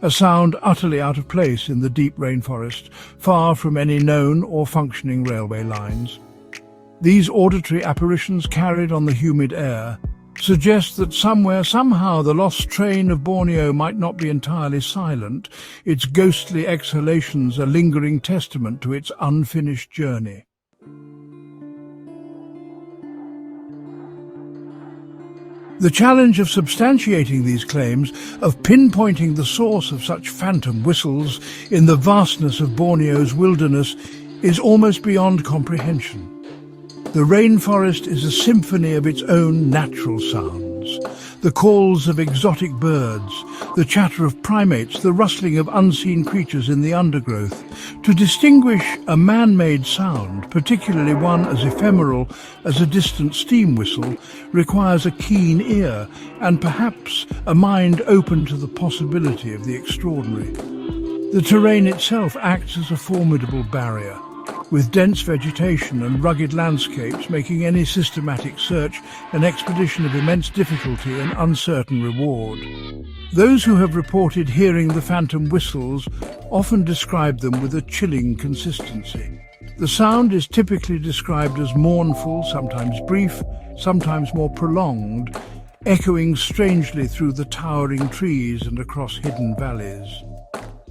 a sound utterly out of place in the deep rainforest, far from any known or functioning railway lines. These auditory apparitions carried on the humid air suggest that somewhere, somehow, the lost train of Borneo might not be entirely silent, its ghostly exhalations a lingering testament to its unfinished journey. The challenge of substantiating these claims, of pinpointing the source of such phantom whistles in the vastness of Borneo's wilderness, is almost beyond comprehension. The rainforest is a symphony of its own natural sounds. The calls of exotic birds, the chatter of primates, the rustling of unseen creatures in the undergrowth. To distinguish a man-made sound, particularly one as ephemeral as a distant steam whistle, requires a keen ear and perhaps a mind open to the possibility of the extraordinary. The terrain itself acts as a formidable barrier, with dense vegetation and rugged landscapes making any systematic search an expedition of immense difficulty and uncertain reward. Those who have reported hearing the phantom whistles often describe them with a chilling consistency. The sound is typically described as mournful, sometimes brief, sometimes more prolonged, echoing strangely through the towering trees and across hidden valleys.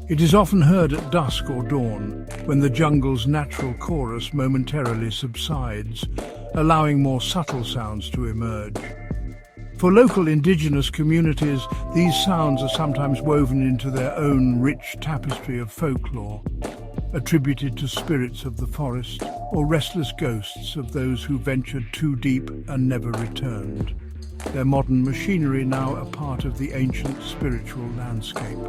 It is often heard at dusk or dawn, when the jungle's natural chorus momentarily subsides, allowing more subtle sounds to emerge. For local indigenous communities, these sounds are sometimes woven into their own rich tapestry of folklore, attributed to spirits of the forest or restless ghosts of those who ventured too deep and never returned. Their modern machinery now a part of the ancient spiritual landscape.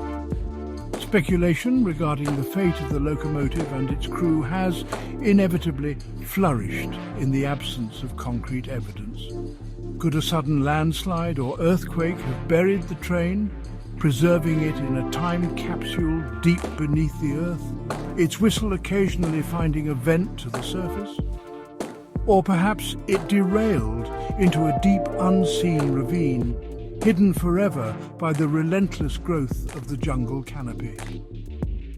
Speculation regarding the fate of the locomotive and its crew has inevitably flourished in the absence of concrete evidence. Could a sudden landslide or earthquake have buried the train, preserving it in a time capsule deep beneath the earth, its whistle occasionally finding a vent to the surface? Or perhaps it derailed into a deep unseen ravine, hidden forever by the relentless growth of the jungle canopy.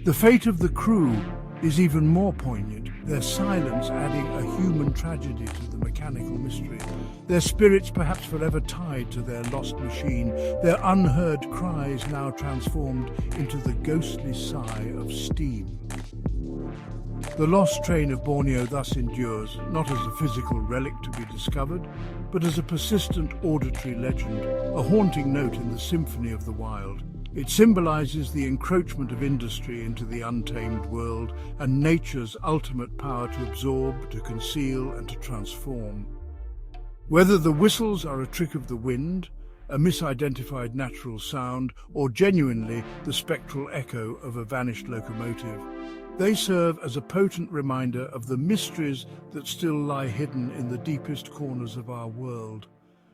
The fate of the crew is even more poignant, their silence adding a human tragedy to the mechanical mystery, their spirits perhaps forever tied to their lost machine, their unheard cries now transformed into the ghostly sigh of steam. The lost train of Borneo thus endures, not as a physical relic to be discovered, but as a persistent auditory legend, a haunting note in the symphony of the wild. It symbolizes the encroachment of industry into the untamed world and nature's ultimate power to absorb, to conceal, and to transform. Whether the whistles are a trick of the wind, a misidentified natural sound, or genuinely the spectral echo of a vanished locomotive, they serve as a potent reminder of the mysteries that still lie hidden in the deepest corners of our world,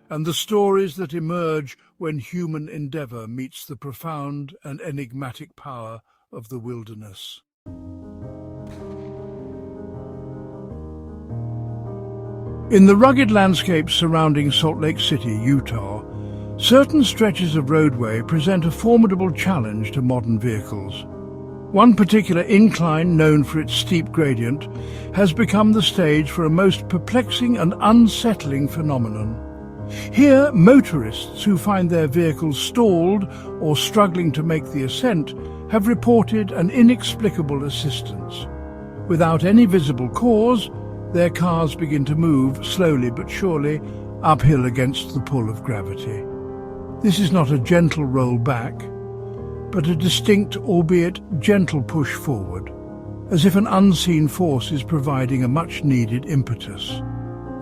and the stories that emerge when human endeavor meets the profound and enigmatic power of the wilderness. In the rugged landscapes surrounding Salt Lake City, Utah, certain stretches of roadway present a formidable challenge to modern vehicles. One particular incline, known for its steep gradient, has become the stage for a most perplexing and unsettling phenomenon. Here, motorists who find their vehicles stalled or struggling to make the ascent have reported an inexplicable assistance. Without any visible cause, their cars begin to move slowly but surely uphill against the pull of gravity. This is not a gentle roll back, but a distinct, albeit gentle push forward, as if an unseen force is providing a much-needed impetus.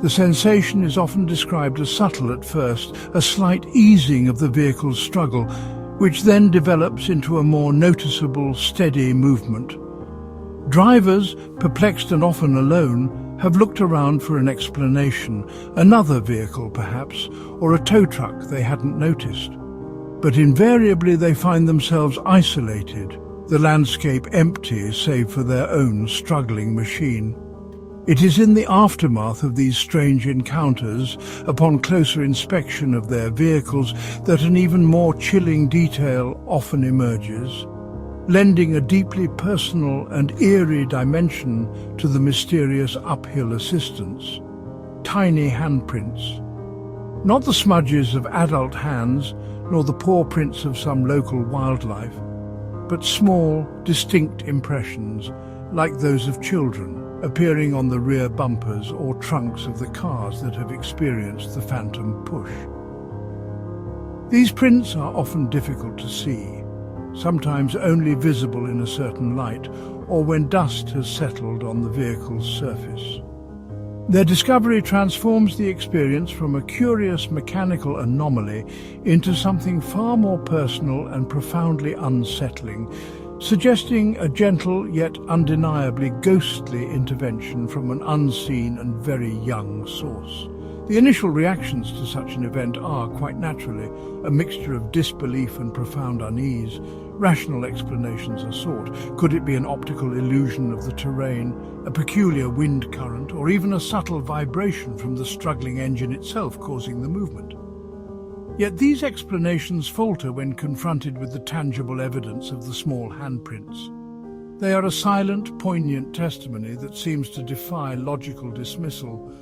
The sensation is often described as subtle at first, a slight easing of the vehicle's struggle, which then develops into a more noticeable, steady movement. Drivers, perplexed and often alone, have looked around for an explanation, another vehicle perhaps, or a tow truck they hadn't noticed. But invariably they find themselves isolated, the landscape empty save for their own struggling machine. It is in the aftermath of these strange encounters, upon closer inspection of their vehicles, that an even more chilling detail often emerges, lending a deeply personal and eerie dimension to the mysterious uphill assistance. Tiny handprints. Not the smudges of adult hands, nor the paw prints of some local wildlife, but small, distinct impressions, like those of children, appearing on the rear bumpers or trunks of the cars that have experienced the phantom push. These prints are often difficult to see, sometimes only visible in a certain light or when dust has settled on the vehicle's surface. Their discovery transforms the experience from a curious mechanical anomaly into something far more personal and profoundly unsettling, suggesting a gentle yet undeniably ghostly intervention from an unseen and very young source. The initial reactions to such an event are, quite naturally, a mixture of disbelief and profound unease. Rational explanations are sought. Could it be an optical illusion of the terrain, a peculiar wind current, or even a subtle vibration from the struggling engine itself causing the movement? Yet these explanations falter when confronted with the tangible evidence of the small handprints. They are a silent, poignant testimony that seems to defy logical dismissal,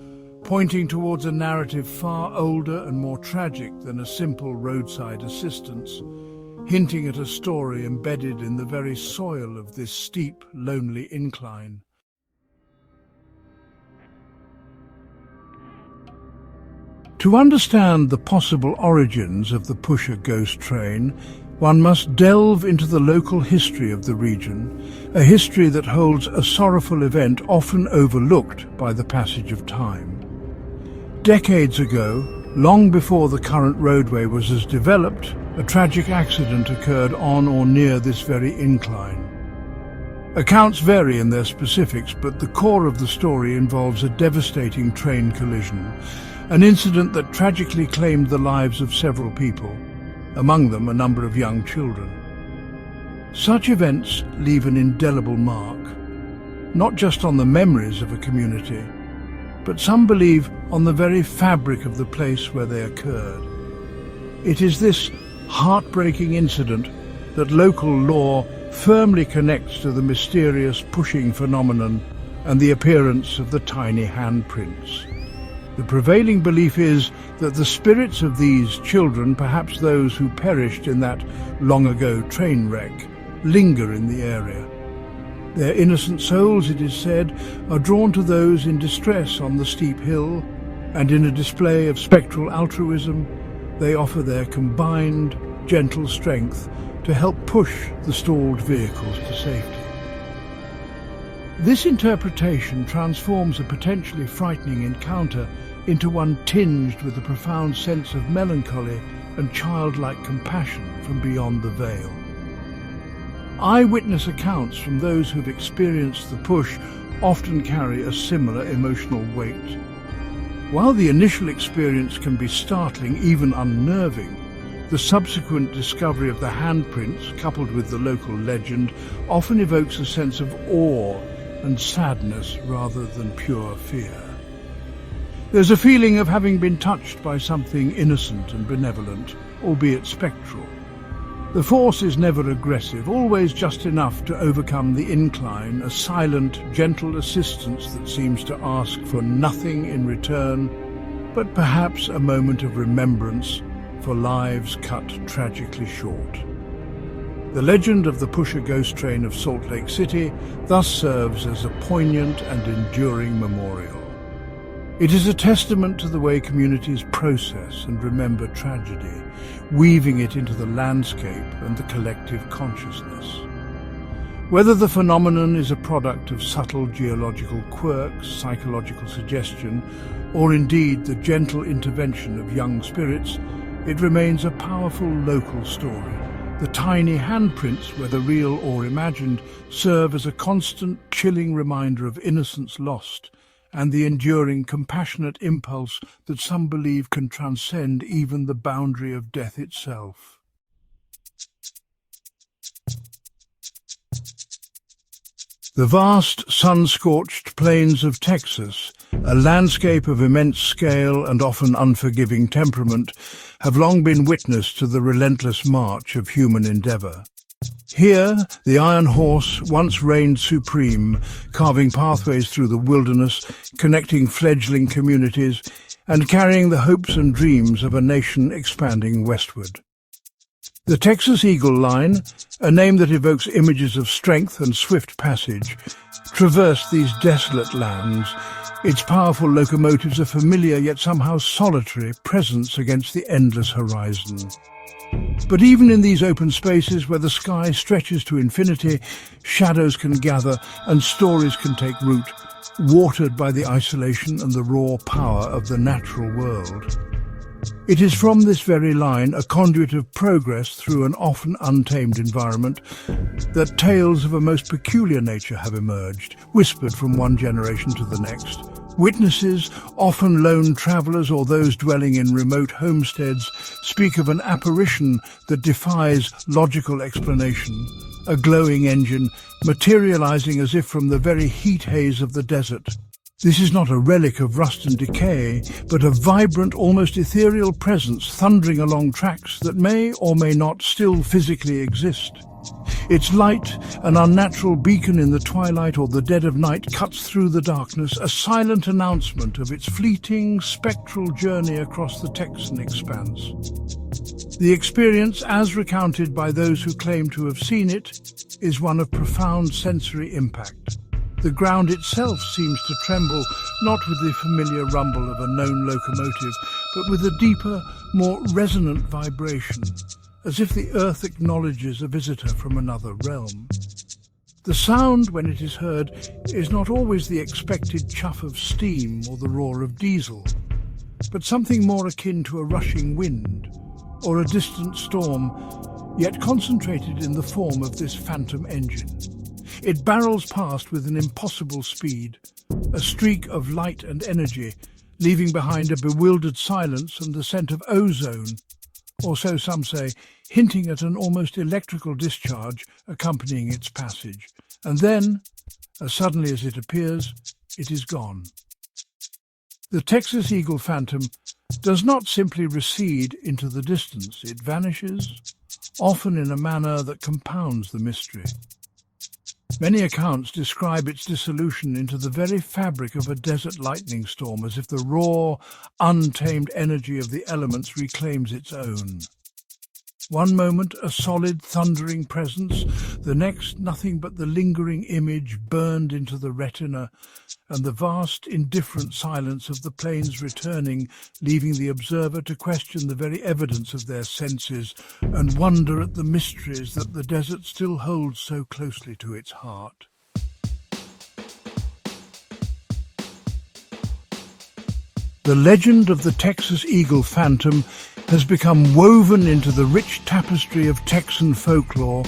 pointing towards a narrative far older and more tragic than a simple roadside assistance, hinting at a story embedded in the very soil of this steep, lonely incline. To understand the possible origins of the pusher ghost train, one must delve into the local history of the region, a history that holds a sorrowful event often overlooked by the passage of time. Decades ago, long before the current roadway was as developed, a tragic accident occurred on or near this very incline. Accounts vary in their specifics, but the core of the story involves a devastating train collision, an incident that tragically claimed the lives of several people, among them a number of young children. Such events leave an indelible mark, not just on the memories of a community, but some believe on the very fabric of the place where they occurred. It is this heartbreaking incident that local lore firmly connects to the mysterious pushing phenomenon and the appearance of the tiny handprints. The prevailing belief is that the spirits of these children, perhaps those who perished in that long-ago train wreck, linger in the area. Their innocent souls, it is said, are drawn to those in distress on the steep hill, and in a display of spectral altruism, they offer their combined, gentle strength to help push the stalled vehicles to safety. This interpretation transforms a potentially frightening encounter into one tinged with a profound sense of melancholy and childlike compassion from beyond the veil. Eyewitness accounts from those who've experienced the push often carry a similar emotional weight. While the initial experience can be startling, even unnerving, the subsequent discovery of the handprints, coupled with the local legend, often evokes a sense of awe and sadness rather than pure fear. There's a feeling of having been touched by something innocent and benevolent, albeit spectral. The force is never aggressive, always just enough to overcome the incline, a silent, gentle assistance that seems to ask for nothing in return, but perhaps a moment of remembrance for lives cut tragically short. The legend of the pusher ghost train of Salt Lake City thus serves as a poignant and enduring memorial. It is a testament to the way communities process and remember tragedy, weaving it into the landscape and the collective consciousness. Whether the phenomenon is a product of subtle geological quirks, psychological suggestion, or indeed the gentle intervention of young spirits, it remains a powerful local story. The tiny handprints, whether real or imagined, serve as a constant, chilling reminder of innocence lost, and the enduring, compassionate impulse that some believe can transcend even the boundary of death itself. The vast, sun-scorched plains of Texas, a landscape of immense scale and often unforgiving temperament, have long been witness to the relentless march of human endeavour. Here, the Iron Horse once reigned supreme, carving pathways through the wilderness, connecting fledgling communities, and carrying the hopes and dreams of a nation expanding westward. The Texas Eagle Line, a name that evokes images of strength and swift passage, traversed these desolate lands, its powerful locomotives a familiar yet somehow solitary presence against the endless horizon. But even in these open spaces where the sky stretches to infinity, shadows can gather and stories can take root, watered by the isolation and the raw power of the natural world. It is from this very line, a conduit of progress through an often untamed environment, that tales of a most peculiar nature have emerged, whispered from one generation to the next, Witnesses, often lone travellers or those dwelling in remote homesteads, speak of an apparition that defies logical explanation, a glowing engine materialising as if from the very heat haze of the desert. This is not a relic of rust and decay, but a vibrant, almost ethereal presence thundering along tracks that may or may not still physically exist. Its light, an unnatural beacon in the twilight or the dead of night, cuts through the darkness, a silent announcement of its fleeting, spectral journey across the Texan expanse. The experience, as recounted by those who claim to have seen it, is one of profound sensory impact. The ground itself seems to tremble, not with the familiar rumble of a known locomotive, but with a deeper, more resonant vibration, as if the earth acknowledges a visitor from another realm. The sound, when it is heard, is not always the expected chuff of steam or the roar of diesel, but something more akin to a rushing wind or a distant storm, yet concentrated in the form of this phantom engine. It barrels past with an impossible speed, a streak of light and energy, leaving behind a bewildered silence and the scent of ozone, or so some say, hinting at an almost electrical discharge accompanying its passage. And then, as suddenly as it appears, it is gone. The Texas Eagle Phantom does not simply recede into the distance. It vanishes, often in a manner that compounds the mystery. Many accounts describe its dissolution into the very fabric of a desert lightning storm, as if the raw, untamed energy of the elements reclaims its own. One moment a solid, thundering presence, the next nothing but the lingering image burned into the retina, and the vast, indifferent silence of the planes returning, leaving the observer to question the very evidence of their senses and wonder at the mysteries that the desert still holds so closely to its heart. The legend of the Texas Eagle Phantom has become woven into the rich tapestry of Texan folklore,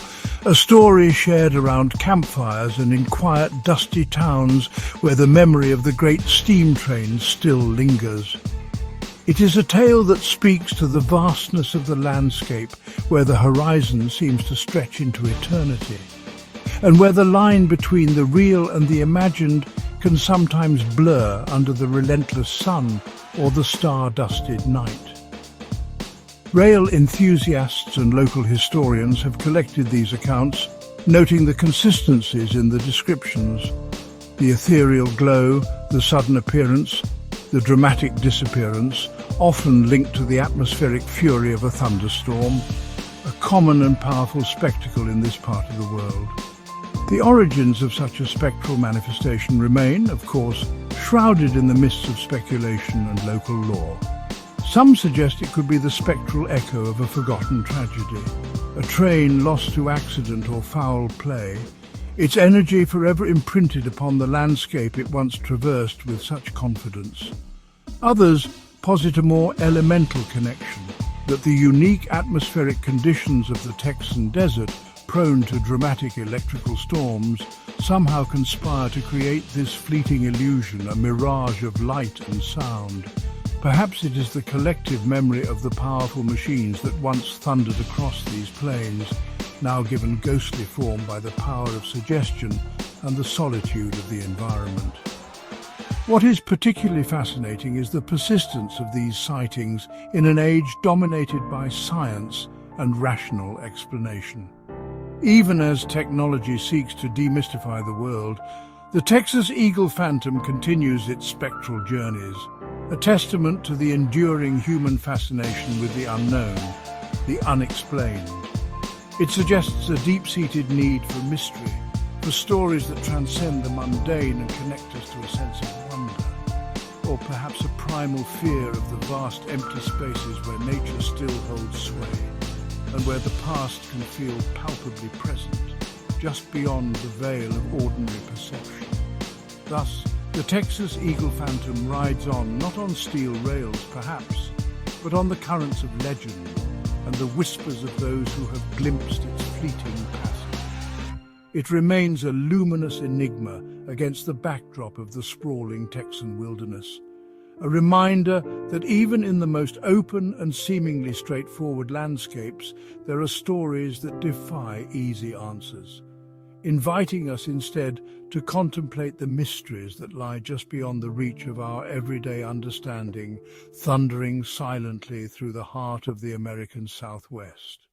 a story shared around campfires and in quiet, dusty towns where the memory of the great steam trains still lingers. It is a tale that speaks to the vastness of the landscape, where the horizon seems to stretch into eternity, and where the line between the real and the imagined can sometimes blur under the relentless sun or the star-dusted night. Rail enthusiasts and local historians have collected these accounts, noting the consistencies in the descriptions: the ethereal glow, the sudden appearance, the dramatic disappearance, often linked to the atmospheric fury of a thunderstorm, a common and powerful spectacle in this part of the world. The origins of such a spectral manifestation remain, of course, shrouded in the mists of speculation and local lore. Some suggest it could be the spectral echo of a forgotten tragedy, a train lost to accident or foul play, its energy forever imprinted upon the landscape it once traversed with such confidence. Others posit a more elemental connection, that the unique atmospheric conditions of the Texan desert, prone to dramatic electrical storms, somehow conspire to create this fleeting illusion, a mirage of light and sound. Perhaps it is the collective memory of the powerful machines that once thundered across these plains, now given ghostly form by the power of suggestion and the solitude of the environment. What is particularly fascinating is the persistence of these sightings in an age dominated by science and rational explanation. Even as technology seeks to demystify the world, the Texas Eagle Phantom continues its spectral journeys, a testament to the enduring human fascination with the unknown, the unexplained. It suggests a deep-seated need for mystery, for stories that transcend the mundane and connect us to a sense of wonder, or perhaps a primal fear of the vast empty spaces where nature still holds sway, and where the past can feel palpably present, just beyond the veil of ordinary perception. Thus, the Texas Eagle Phantom rides on, not on steel rails perhaps, but on the currents of legend and the whispers of those who have glimpsed its fleeting passage. it remains a luminous enigma against the backdrop of the sprawling Texan wilderness. A reminder that even in the most open and seemingly straightforward landscapes, there are stories that defy easy answers, inviting us instead to contemplate the mysteries that lie just beyond the reach of our everyday understanding, thundering silently through the heart of the American Southwest.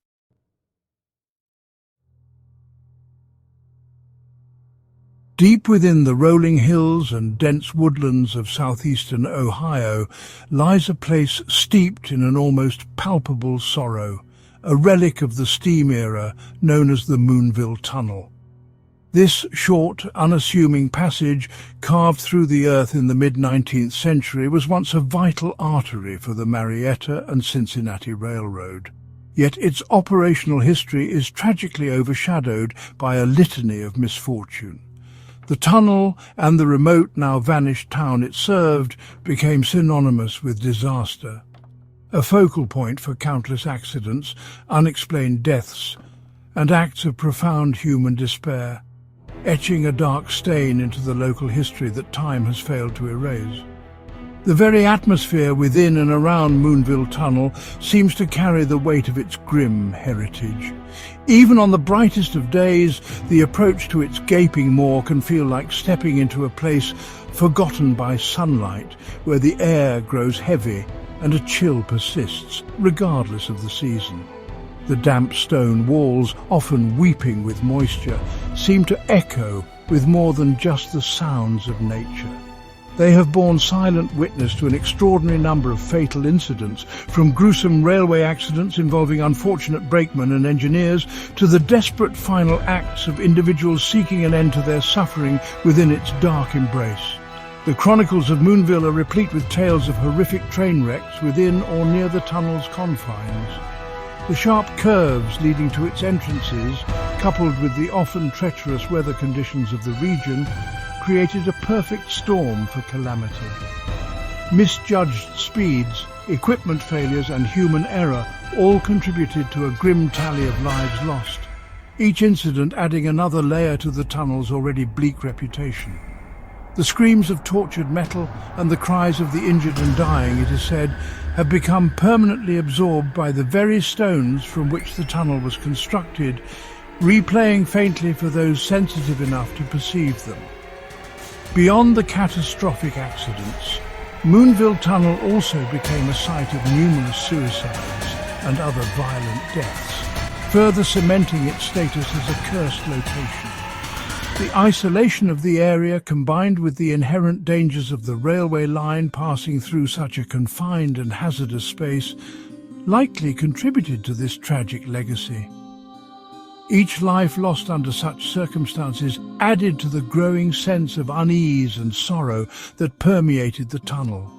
Deep within the rolling hills and dense woodlands of southeastern Ohio lies a place steeped in an almost palpable sorrow, a relic of the steam era known as the Moonville Tunnel. This short, unassuming passage, carved through the earth in the mid-19th century, was once a vital artery for the Marietta and Cincinnati Railroad. Yet its operational history is tragically overshadowed by a litany of misfortune. The tunnel and the remote, now vanished town it served became synonymous with disaster, a focal point for countless accidents, unexplained deaths, and acts of profound human despair, etching a dark stain into the local history that time has failed to erase. The very atmosphere within and around Moonville Tunnel seems to carry the weight of its grim heritage. Even on the brightest of days, the approach to its gaping maw can feel like stepping into a place forgotten by sunlight, where the air grows heavy and a chill persists, regardless of the season. The damp stone walls, often weeping with moisture, seem to echo with more than just the sounds of nature. They have borne silent witness to an extraordinary number of fatal incidents, from gruesome railway accidents involving unfortunate brakemen and engineers to the desperate final acts of individuals seeking an end to their suffering within its dark embrace. The chronicles of Moonville are replete with tales of horrific train wrecks within or near the tunnel's confines. The sharp curves leading to its entrances, coupled with the often treacherous weather conditions of the region, created a perfect storm for calamity. Misjudged speeds, equipment failures and human error all contributed to a grim tally of lives lost, each incident adding another layer to the tunnel's already bleak reputation. The screams of tortured metal and the cries of the injured and dying, it is said, have become permanently absorbed by the very stones from which the tunnel was constructed, replaying faintly for those sensitive enough to perceive them. Beyond the catastrophic accidents, Moonville Tunnel also became a site of numerous suicides and other violent deaths, further cementing its status as a cursed location. The isolation of the area, combined with the inherent dangers of the railway line passing through such a confined and hazardous space, likely contributed to this tragic legacy. Each life lost under such circumstances added to the growing sense of unease and sorrow that permeated the tunnel,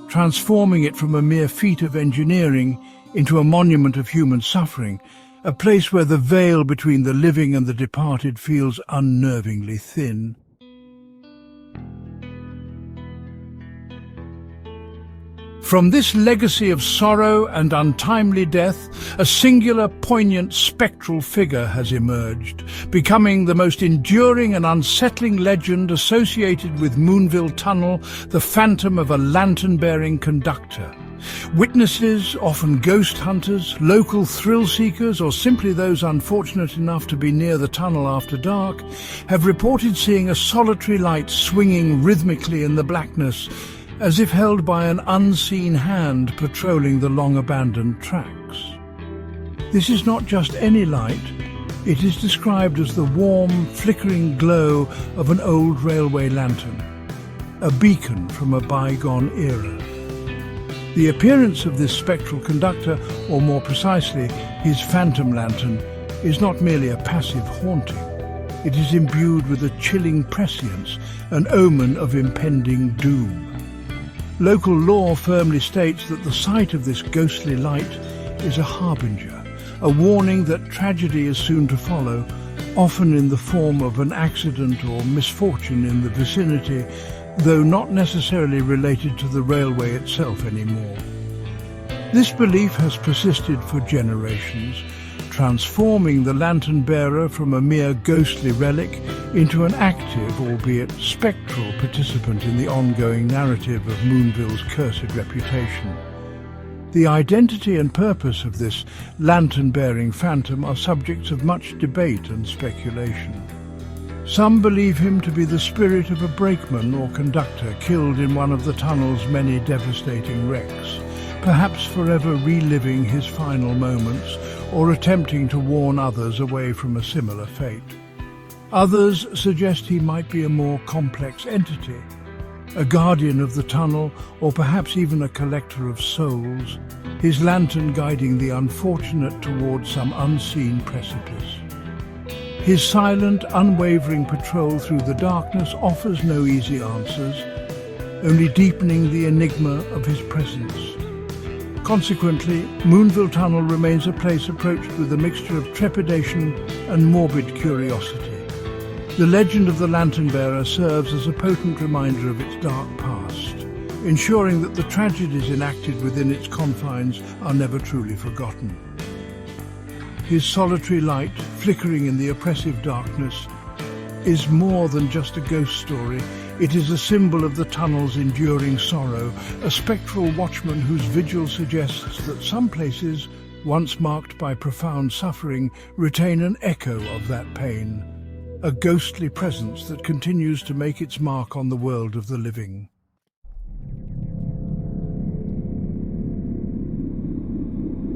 transforming it from a mere feat of engineering into a monument of human suffering, a place where the veil between the living and the departed feels unnervingly thin. From this legacy of sorrow and untimely death, a singular, poignant, spectral figure has emerged, becoming the most enduring and unsettling legend associated with Moonville Tunnel, the phantom of a lantern-bearing conductor. Witnesses, often ghost hunters, local thrill-seekers, or simply those unfortunate enough to be near the tunnel after dark, have reported seeing a solitary light swinging rhythmically in the blackness, as if held by an unseen hand patrolling the long-abandoned tracks. This is not just any light. It is described as the warm, flickering glow of an old railway lantern, a beacon from a bygone era. The appearance of this spectral conductor, or more precisely, his phantom lantern, is not merely a passive haunting. It is imbued with a chilling prescience, an omen of impending doom. Local law firmly states that the sight of this ghostly light is a harbinger, a warning that tragedy is soon to follow, often in the form of an accident or misfortune in the vicinity, though not necessarily related to the railway itself anymore. This belief has persisted for generations, transforming the lantern-bearer from a mere ghostly relic into an active, albeit spectral, participant in the ongoing narrative of Moonville's cursed reputation. The identity and purpose of this lantern-bearing phantom are subjects of much debate and speculation. Some believe him to be the spirit of a brakeman or conductor killed in one of the tunnel's many devastating wrecks, perhaps forever reliving his final moments or attempting to warn others away from a similar fate. Others suggest he might be a more complex entity, a guardian of the tunnel, or perhaps even a collector of souls, his lantern guiding the unfortunate towards some unseen precipice. His silent, unwavering patrol through the darkness offers no easy answers, only deepening the enigma of his presence. Consequently, Moonville Tunnel remains a place approached with a mixture of trepidation and morbid curiosity. The legend of the lantern-bearer serves as a potent reminder of its dark past, ensuring that the tragedies enacted within its confines are never truly forgotten. His solitary light, flickering in the oppressive darkness, is more than just a ghost story. It is a symbol of the tunnel's enduring sorrow, a spectral watchman whose vigil suggests that some places, once marked by profound suffering, retain an echo of that pain, a ghostly presence that continues to make its mark on the world of the living.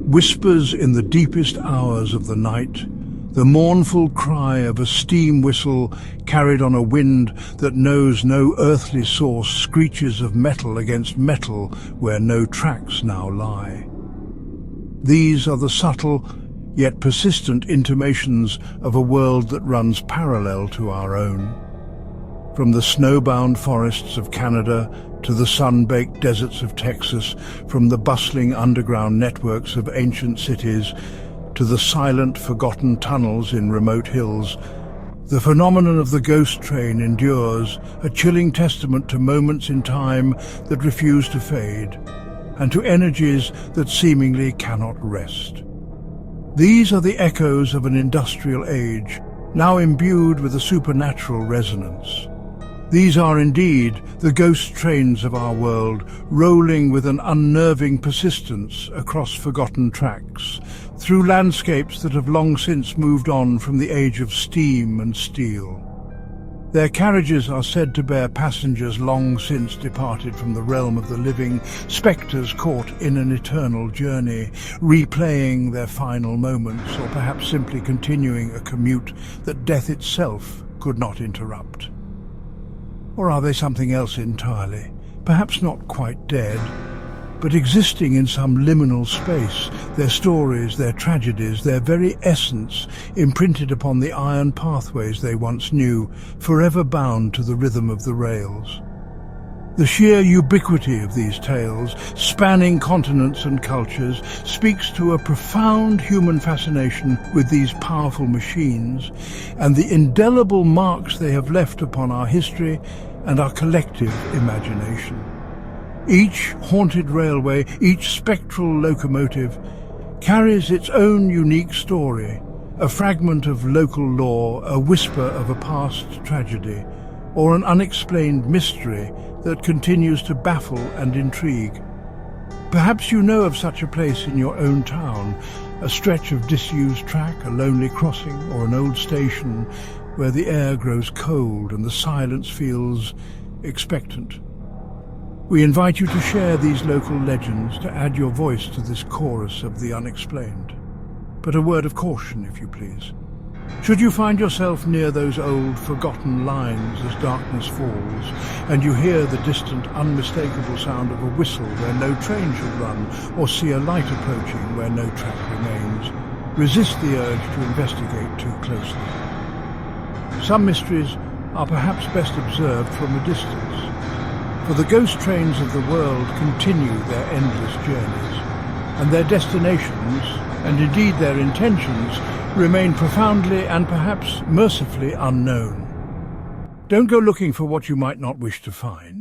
Whispers in the deepest hours of the night, the mournful cry of a steam whistle carried on a wind that knows no earthly source screeches of metal against metal where no tracks now lie. These are the subtle, yet persistent intimations of a world that runs parallel to our own. From the snowbound forests of Canada to the sun-baked deserts of Texas, from the bustling underground networks of ancient cities to the silent, forgotten tunnels in remote hills, the phenomenon of the ghost train endures, a chilling testament to moments in time that refuse to fade, and to energies that seemingly cannot rest. These are the echoes of an industrial age, now imbued with a supernatural resonance. These are indeed the ghost trains of our world, rolling with an unnerving persistence across forgotten tracks, through landscapes that have long since moved on from the age of steam and steel. Their carriages are said to bear passengers long since departed from the realm of the living, spectres caught in an eternal journey, replaying their final moments, or perhaps simply continuing a commute that death itself could not interrupt. Or are they something else entirely, perhaps not quite dead, but existing in some liminal space, their stories, their tragedies, their very essence imprinted upon the iron pathways they once knew, forever bound to the rhythm of the rails? The sheer ubiquity of these tales, spanning continents and cultures, speaks to a profound human fascination with these powerful machines and the indelible marks they have left upon our history and our collective imagination. Each haunted railway, each spectral locomotive, carries its own unique story, a fragment of local lore, a whisper of a past tragedy, or an unexplained mystery that continues to baffle and intrigue. Perhaps you know of such a place in your own town, a stretch of disused track, a lonely crossing, or an old station where the air grows cold and the silence feels expectant. We invite you to share these local legends, to add your voice to this chorus of the unexplained. But a word of caution, if you please. Should you find yourself near those old, forgotten lines as darkness falls, and you hear the distant, unmistakable sound of a whistle where no train should run, or see a light approaching where no track remains, resist the urge to investigate too closely. Some mysteries are perhaps best observed from a distance, for the ghost trains of the world continue their endless journeys, and their destinations, and indeed their intentions, remain profoundly and perhaps mercifully unknown. Don't go looking for what you might not wish to find.